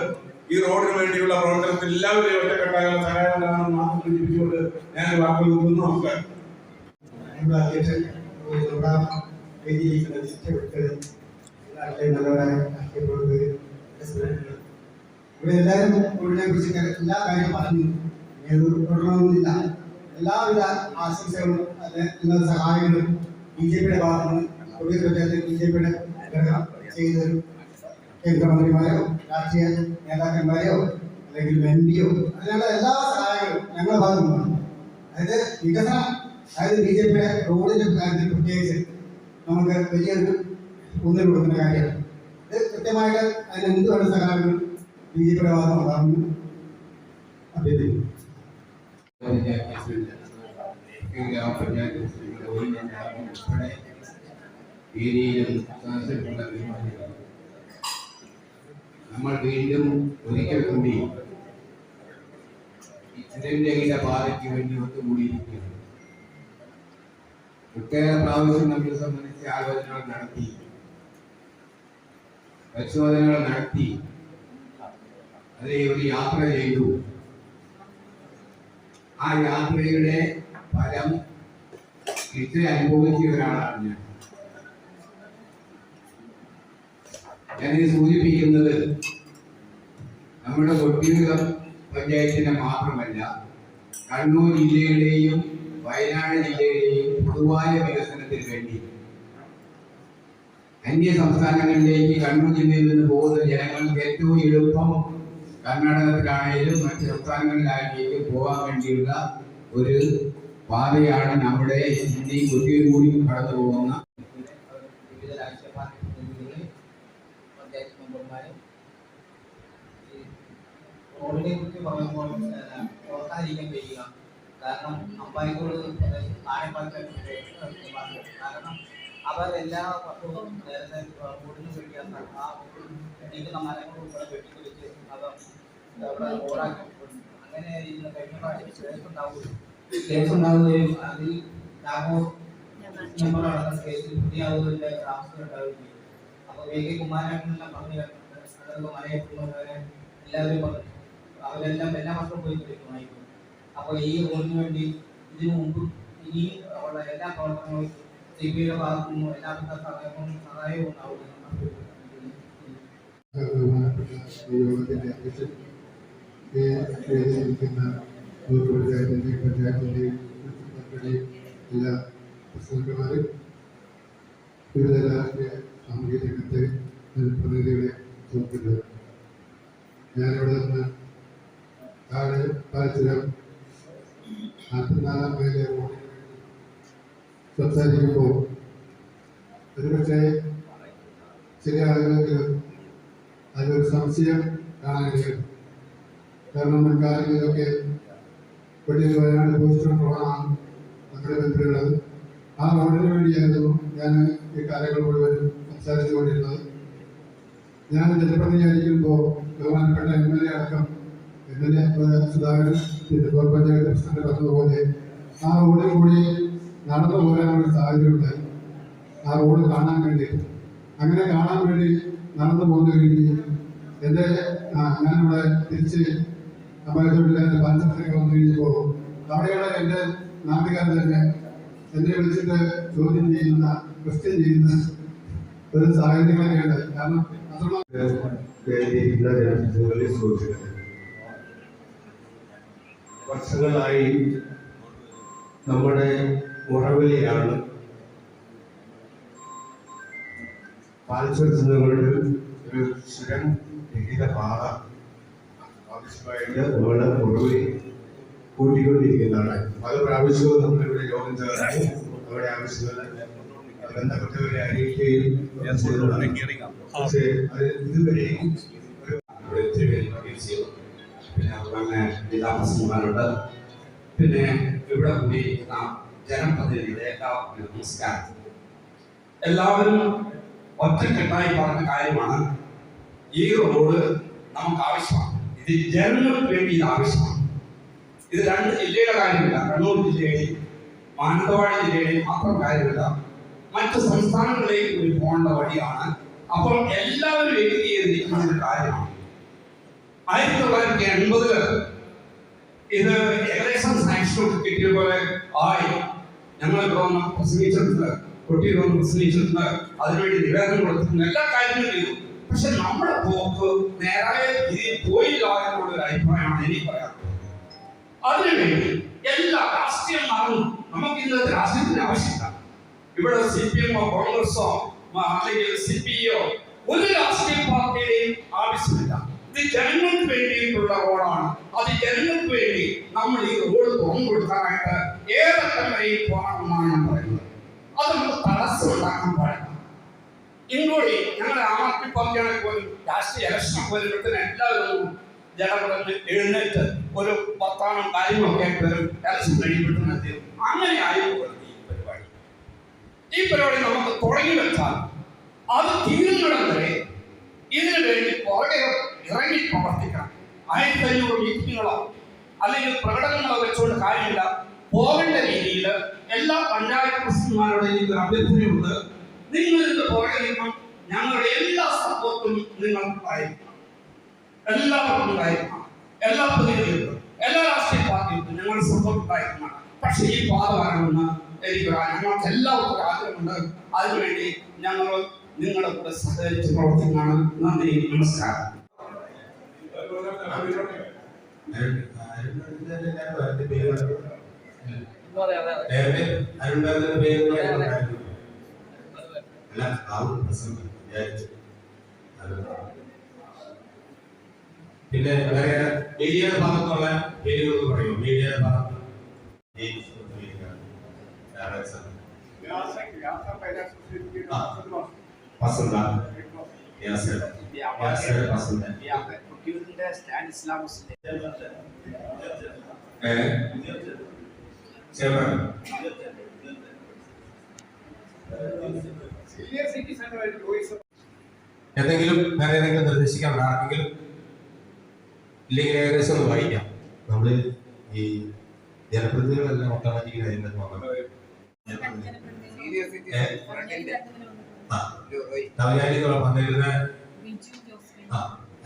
ഈ റോഡിന് വേണ്ടിയുള്ള പ്രവർത്തനത്തിൽ എല്ലാവരെയും ഒറ്റക്കെട്ടാകാൻ സഹായമാണെന്ന് മാത്രം സൂചിപ്പിച്ചുകൊണ്ട് ഞാൻ വാക്കുകൾ നിർത്തുന്നു. നമസ്കാരം. ഇവിടെ എല്ലാവരും കോവിഡിനെ കുറിച്ച് എല്ലാ കാര്യവും പറഞ്ഞു. തുടരണമെന്നില്ല. എല്ലാവിധ ആശംസകളും എല്ലാ സഹായങ്ങളും BJP-യുടെ ഭാഗത്ത് നിന്ന് കോവിഡ് പഞ്ചായത്തിൽ BJP-യുടെ ഘടകം ചെയ്തൊരു കേന്ദ്രമന്ത്രിമാരോ രാഷ്ട്രീയ നേതാക്കന്മാരെയോ അല്ലെങ്കിൽ MP-യോ അതിനുള്ള എല്ലാ സഹായങ്ങളും ഞങ്ങളുടെ ഭാഗത്തു നിന്നാണ്. അതായത് വികസനം, അതായത് BJP-യുടെ റോഡിന്റെ കാര്യത്തിൽ പ്രത്യേകിച്ച് നമുക്ക് വലിയൊരു ഊന്നൽ കൊടുക്കുന്ന കാര്യമാണ്. ഇത് കൃത്യമായിട്ട് അതിന് എന്ത് വേണ്ട സഹായങ്ങൾ BJP-യുടെ ഭാഗത്ത് ഉണ്ടാകുന്നു അഭ്യർത്ഥിക്കുന്നു. നമ്മൾ വീണ്ടും ഒരിക്കൽ കൂടി ഇതിന്റെ പാതയ്ക്ക് വേണ്ടി ഒത്തുകൂടിയിരിക്കുന്നു. ഒട്ടേറെ പ്രാവശ്യം നമ്മളെ സംബന്ധിച്ച് ആലോചനകൾ നടത്തി, പരിശോധനകൾ നടത്തി, അതിലെ ഒരു യാത്ര ചെയ്തു. ആ യാത്രയുടെ ഫലം ഇത്ര അനുഭവിച്ച ഒരാളാണ് ഞാൻ. ഞാനിത് സൂചിപ്പിക്കുന്നത് നമ്മുടെ കൊട്ടിയൂർ പഞ്ചായത്തിന്റെ മാത്രമല്ല, കണ്ണൂർ ജില്ലയുടെയും വയനാട് ജില്ലയുടെയും പൊതുവായ വികസനത്തിന് വേണ്ടി അന്യ സംസ്ഥാനങ്ങളിലേക്ക് കണ്ണൂർ ജില്ലയിൽ നിന്ന് പോകുന്ന ജനങ്ങൾക്ക് ഏറ്റവും എളുപ്പം കർണാടകത്തിലാണെങ്കിലും മറ്റ് സംസ്ഥാനങ്ങളിലാണെങ്കിലും പോകാൻ വേണ്ടിയുള്ള ഒരു പാതയാണ് നമ്മുടെ ഇന്ത്യയും കൊട്ടിയൂർ കൂടി കടന്നു പോകുന്ന വിവിധ രാഷ്ട്രീയ പാർട്ടി പ്രതിനിധികളെ, പഞ്ചായത്ത് മെമ്പർമാരും. റോഡിനെ കുറിച്ച് പറയുമ്പോൾ ഓർക്കാതിരിക്കാൻ കഴിയുക. കാരണം അമ്പായിക്കോട് കാരണം അവർ എല്ലാ വർഷവും നേരത്തെ റോഡിന് വേണ്ടിയാണ് ആ നീക്കുന്ന മരങ്ങൾ ഉൾപ്പെടെ വെട്ടിക്കുറിച്ച് അവർ അവിടെ റോഡാക്കിയിട്ടുണ്ട്. അങ്ങനെ ഇന്ന് കഴിഞ്ഞ പ്രാവശ്യം കേസ് ഉണ്ടാവുകയും അതിൽ രാഘവ് മെമ്പർ നടന്ന കേസിൽ പ്രതിയാവുന്നതിന്റെ അവസ്ഥ ഉണ്ടാവുകയും അപ്പോൾ VK കുമാരനെല്ലാം പറഞ്ഞു കേട്ടിട്ടുണ്ട്. മലയെത്തുന്നവരെ എല്ലാവരും പറഞ്ഞു അവരെല്ലാം എല്ലാ വർഷവും പോയി കളിക്കുമായിരുന്നു. അപ്പോൾ ഈ റോഡിന് വേണ്ടി ഇതിനു മുമ്പ് ഇനി ഉള്ള എല്ലാ പ്രവർത്തനങ്ങളും CPയുടെ ഭാഗത്തു നിന്നും എല്ലാവിധ സഹായവും ഉണ്ടാവുകയും യോഗത്തിന്റെ അധ്യക്ഷൻ പഞ്ചായത്തിന്റെയും എല്ലാ പ്രസിഡന്റുമാരും വിവിധ രാഷ്ട്രീയ സാമൂഹിക രംഗത്തെ പ്രതിനിധികളെ സുഹൃത്തുക്കൾ, ഞാനിവിടെ നിന്ന് പാലച്ചുരം 44 മൈൽ റോഡിന് സംസാരിക്കുമ്പോൾ ഒരുപക്ഷെ ചില ആളുകൾക്ക് അതൊരു സംശയം കാണാനിടയുണ്ട്. കാരണം മുൻകാലങ്ങളിലൊക്കെ കൊട്ടിയൂർ വയനാട് പോസ്റ്റർ റോഡാണ് നമ്മുടെ ബന്ധുള്ളത്. ആ റോഡിന് വേണ്ടിയായിരുന്നു ഞാൻ ഈ കാര്യങ്ങൾ മുഴുവൻ സംസാരിച്ചുകൊണ്ടിരുന്നത്. ഞാൻ ജനപ്രതിനിധിയായിരിക്കുമ്പോൾ ബഹുമാനപ്പെട്ട MLA അടക്കം MLA Sudhakaran block panchayat president പറഞ്ഞതുപോലെ ആ റോഡിൽ കൂടി നടന്നു പോകാനുള്ള സാഹചര്യം ഉണ്ടായി. ആ റോഡ് കാണാൻ വേണ്ടി, അങ്ങനെ കാണാൻ വേണ്ടി നടന്നു പോകുന്ന രീതി എൻ്റെ ഞാനിവിടെ തിരിച്ച് അമ്പലത്തൊഴിലാളികൾ പഞ്ചായത്തൊക്കെ വന്നു കഴിഞ്ഞപ്പോൾ അവിടെയുള്ള എൻ്റെ നാട്ടുകാർ തന്നെ എന്നെ വിളിച്ചിട്ട് ചോദ്യം ചെയ്യുന്ന ക്വസ്റ്റ്യൻ ചെയ്യുന്ന ഒരു സാഹചര്യങ്ങളൊക്കെയുണ്ട്. കാരണം വർഷങ്ങളായി നമ്മുടെ ഉറവിളിയാണ് പാലിച്ചുകൊണ്ട് ഒരു സ്ഥിരം രഹിത പാത ആവശ്യമായിട്ട് നമ്മുടെ ഉറവിളി കൂട്ടിക്കൊണ്ടിരിക്കുന്നതാണ്. പല പ്രാവശ്യവും നമ്മളിവിടെ യോഗം ചേർന്ന് നമ്മുടെ ആവശ്യങ്ങൾ ബന്ധപ്പെട്ടവരെ അറിയിക്കുകയും പക്ഷേ അത് ഇതുവരെയും പിന്നെ അതുപോലെ ജില്ലാ പ്രസിഡന്റുമാരുണ്ട്, പിന്നെ ഇവിടെ കൂടി ജനപ്രതിനിധികളെ എല്ലാവർക്കും നമസ്കാരം. എല്ലാവരും ഒറ്റക്കെട്ടായി പറഞ്ഞ കാര്യമാണ്, ഈ റോഡ് നമുക്ക് ആവശ്യമാണ്. ഇത് ജനങ്ങൾക്ക് വേണ്ടി ഇത് ആവശ്യമാണ്. ഇത് 2 ജില്ലയുടെ കാര്യമില്ല, കണ്ണൂർ ജില്ലയുടെയും മാനന്തവാടി ജില്ലയുടെയും മാത്രം കാര്യമില്ല, മറ്റ് സംസ്ഥാനങ്ങളിലേക്ക് കൂടി പോകേണ്ട വഴിയാണ്. അപ്പോൾ എല്ലാവരും എത്തിയിരിക്കുന്ന ഒരു കാര്യമാണ്. 1980 ഇത് ഏകദേശം സാങ്ഷൻ കിട്ടിയ പോലെ ആയി. ഞങ്ങൾ ഇവിടെ പ്രസംഗിച്ചിട്ടുണ്ട്, കുട്ടികൾ പ്രസംഗിച്ചിട്ടുണ്ട്, അതിനുവേണ്ടി നിവേദനം കൊടുത്തിട്ടുണ്ട്, എല്ലാ കാര്യങ്ങളും ചെയ്തു. പക്ഷെ നമ്മുടെ പോക്ക് നേരായ രീതിയിൽ പോയില്ല എന്നുള്ളൊരു അഭിപ്രായമാണ് എനിക്ക് പറയാം. അതിനുവേണ്ടി എല്ലാ രാഷ്ട്രീയം മാറുന്നു. നമുക്ക് ഇന്നത്തെ രാഷ്ട്രീയത്തിന് ആവശ്യമില്ല. ഇവിടെ CPM ഓ കോൺഗ്രസോ അല്ലെങ്കിൽ CPO ഒരു രാഷ്ട്രീയ പാർട്ടിയുടെയും ആവശ്യമില്ല. ഇത് ജനങ്ങൾക്ക് വേണ്ടിയിട്ടുള്ള റോഡാണ്. അത് ജനങ്ങൾക്ക് വേണ്ടി നമ്മൾ ഈ റോഡ് തുറന്നു കൊടുക്കാനായിട്ട് ഏതൊക്കെ വഴിയിൽ പോകണമെന്നാണ് ഞാൻ പറയുന്നത്. അത് നമുക്ക് തടസ്സം ഉണ്ടാക്കാൻ പാടില്ല. ഇങ്ങോട്ട് ഞങ്ങളുടെ ആം ആദ്മി പാർട്ടിയാണെങ്കിൽ പോലും രാഷ്ട്രീയ ഇലക്ഷൻ വരുമ്പോഴത്തേന് എല്ലാവരും ജനങ്ങളൊന്ന് എഴുന്നേറ്റ് ഒരു വർത്താനം കാര്യങ്ങളൊക്കെ ആയിട്ട് വരും. ഇലക്ഷൻ കഴിയുമ്പോഴത്തേന് അങ്ങനെ ആയിപ്പോകും ഈ പരിപാടി നമുക്ക് തുടങ്ങി വെച്ചാൽ അത് തീരുന്നിടം വരെ ഇതിനു വേണ്ടി പുറകെ ഇറങ്ങി പ്രവർത്തിക്കണം. 1500 മീറ്റിങ്ങുകളോ അല്ലെങ്കിൽ പ്രകടനങ്ങളോ വെച്ചുകൊണ്ട് കാര്യമില്ല. പോകേണ്ട രീതിയിൽ എല്ലാ പഞ്ചായത്ത് പ്രസിഡന്റുമാരോടും എനിക്കൊരു അഭ്യർത്ഥനയുണ്ട്. നിങ്ങൾ ഇതിന്റെ പുറകെ നിൽക്കണം. ഞങ്ങളുടെ എല്ലാ സപ്പോർട്ടും നിങ്ങൾക്കായിരിക്കണം, എല്ലാവർക്കും ഉണ്ടായിരിക്കണം, എല്ലാ പ്രതിനിധികൾക്കും, എല്ലാ രാഷ്ട്രീയ പാർട്ടികൾക്കും ഞങ്ങളുടെ സപ്പോർട്ട് ഉണ്ടായിരിക്കണം. പക്ഷേ ഈ പാത വരണമെന്ന് ഞങ്ങൾക്ക് എല്ലാവർക്കും ആഗ്രഹമുണ്ട്. അതിനുവേണ്ടി ഞങ്ങൾ നിങ്ങളുടെ കൂടെ സഹകരിച്ച് പ്രവർത്തിക്കുന്നതാണ്. നന്ദി, നമസ്കാരം. പിന്നെ മീഡിയയുടെ ഭാഗത്തുള്ള പേരുകൾ പറയും. മീഡിയയുടെ ഭാഗത്ത് പസന്ത എന്തെങ്കിലും വേറെ ഏതെങ്കിലും നിർദ്ദേശിക്കാൻ ആർക്കെങ്കിലും ഇല്ലെങ്കിൽ ഏകദേശം ഒന്ന് വായിക്കാം. നമ്മള് ഈ ജനപ്രതിനിധികളെല്ലാം ഓട്ടോമാറ്റിക് കാര്യങ്ങൾ വന്നിരുന്ന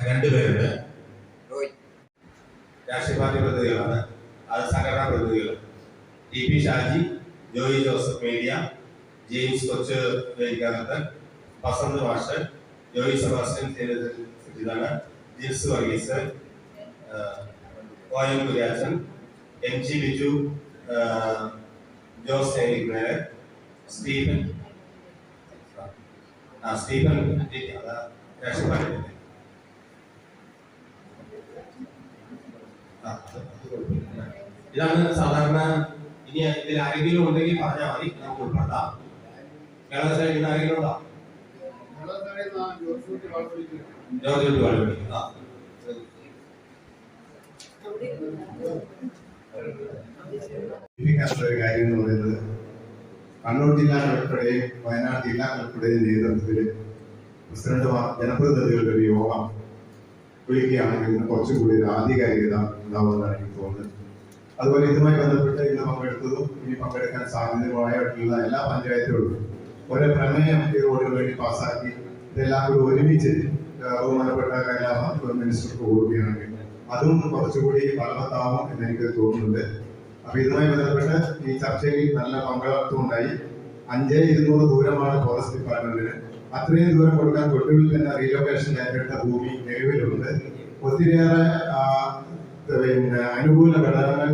2 പേരുണ്ട്. രാഷ്ട്രീയ പാർട്ടി പ്രതിനിധികളാണ്, അത് സംഘടനാ പ്രതിനിധികൾ. TP ഷാജി, ജോയി ജോസഫ് മീഡിയ, ജെയിംസ് കൊച്ച് വേദിക്കാനത്ത്, വസന്ത് മാസ്റ്റർ, ജോയി സെബാസ്റ്റ്യൻ സച്ചിദാണ്, ജിൽസ് വർഗീസ്, OM കുര്യാച്ചൻ, MG ബിജു, ജോസ് നേരിക്കുന്നേര്, സ്റ്റീഫൻ രാഷ്ട്രീയ പാർട്ടി. ഇതാണ് സാധാരണ. ഇനി ഇതിൽ ആരെങ്കിലും ഉണ്ടെങ്കിൽ പറഞ്ഞാൽ മതി, നമുക്ക് ഉൾപ്പെടുത്താം. കേരള സൈഡിൽ നിന്ന് ആരെങ്കിലും ഉണ്ടോ? ഒരു കാര്യം എന്ന് പറയുന്നത്, കണ്ണൂർ ജില്ലാ കളക്ടറുടെയും വയനാട് ജില്ലാ കളക്ടറുടെയും നേതൃത്വത്തിൽ പ്രസിഡന്റുമാർ ജനപ്രതിനിധികളുടെ ഒരു യോഗം വിളിക്കുകയാണെങ്കിൽ കുറച്ചുകൂടി ഒരു ആധികാരികത ഉണ്ടാവുമെന്നാണ് എനിക്ക് തോന്നുന്നത്. അതുപോലെ ഇതുമായി ബന്ധപ്പെട്ട് ഇന്ന് പങ്കെടുത്തതും ഇനി പങ്കെടുക്കാൻ സാധ്യതകളായിട്ടുള്ള എല്ലാ പഞ്ചായത്തുകളും ഒരേ പ്രമേയം ഈ റോഡിന് വേണ്ടി പാസ്സാക്കി ഇതെല്ലാം കൂടി ഒരുമിച്ച് ബഹുമാനപ്പെട്ട കലാമ മിനിസ്റ്റർക്ക് കൊടുക്കുകയാണെങ്കിൽ അതും കുറച്ചുകൂടി ഫലവത്താവും എന്ന് എനിക്ക് തോന്നുന്നുണ്ട്. അപ്പൊ ഇതുമായി ബന്ധപ്പെട്ട് ഈ ചർച്ചയിൽ നല്ല പങ്കാളിത്തം ഉണ്ടായി. 5,200 ദൂരമാണ് ഫോറസ്റ്റ് ഡിപ്പാർട്ട്മെന്റിന്. അത്രയും ദൂരം കൊടുക്കാൻ തൊടുവിൽ തന്നെ റീലൊക്കേഷൻ ഏറ്റെടുത്ത ഭൂമി നിലവിലുണ്ട്. ഒത്തിരിയേറെ അനുകൂല ഘടകങ്ങൾ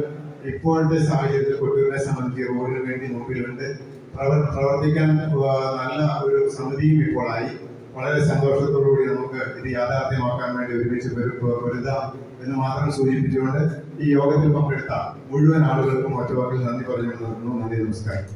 ഇപ്പോഴത്തെ സാഹചര്യത്തിൽ കൊട്ടൂരിനെ സംബന്ധിച്ച് റോഡിന് വേണ്ടി മുമ്പിലുണ്ട്. പ്രവർത്തിക്കാൻ നല്ല ഒരു സമിതിയും ഇപ്പോഴായി. വളരെ സന്തോഷത്തോടുകൂടി നമുക്ക് ഇത് യാഥാർത്ഥ്യമാക്കാൻ വേണ്ടി ഒരുമിച്ച് പൊരുതാം എന്ന് മാത്രം സൂചിപ്പിച്ചുകൊണ്ട് ഈ യോഗത്തിൽ പങ്കെടുത്ത മുഴുവൻ ആളുകൾക്കും ഒറ്റവാക്കിൽ നന്ദി പറഞ്ഞു നിർത്തുന്നു. നന്ദി, നമസ്കാരം.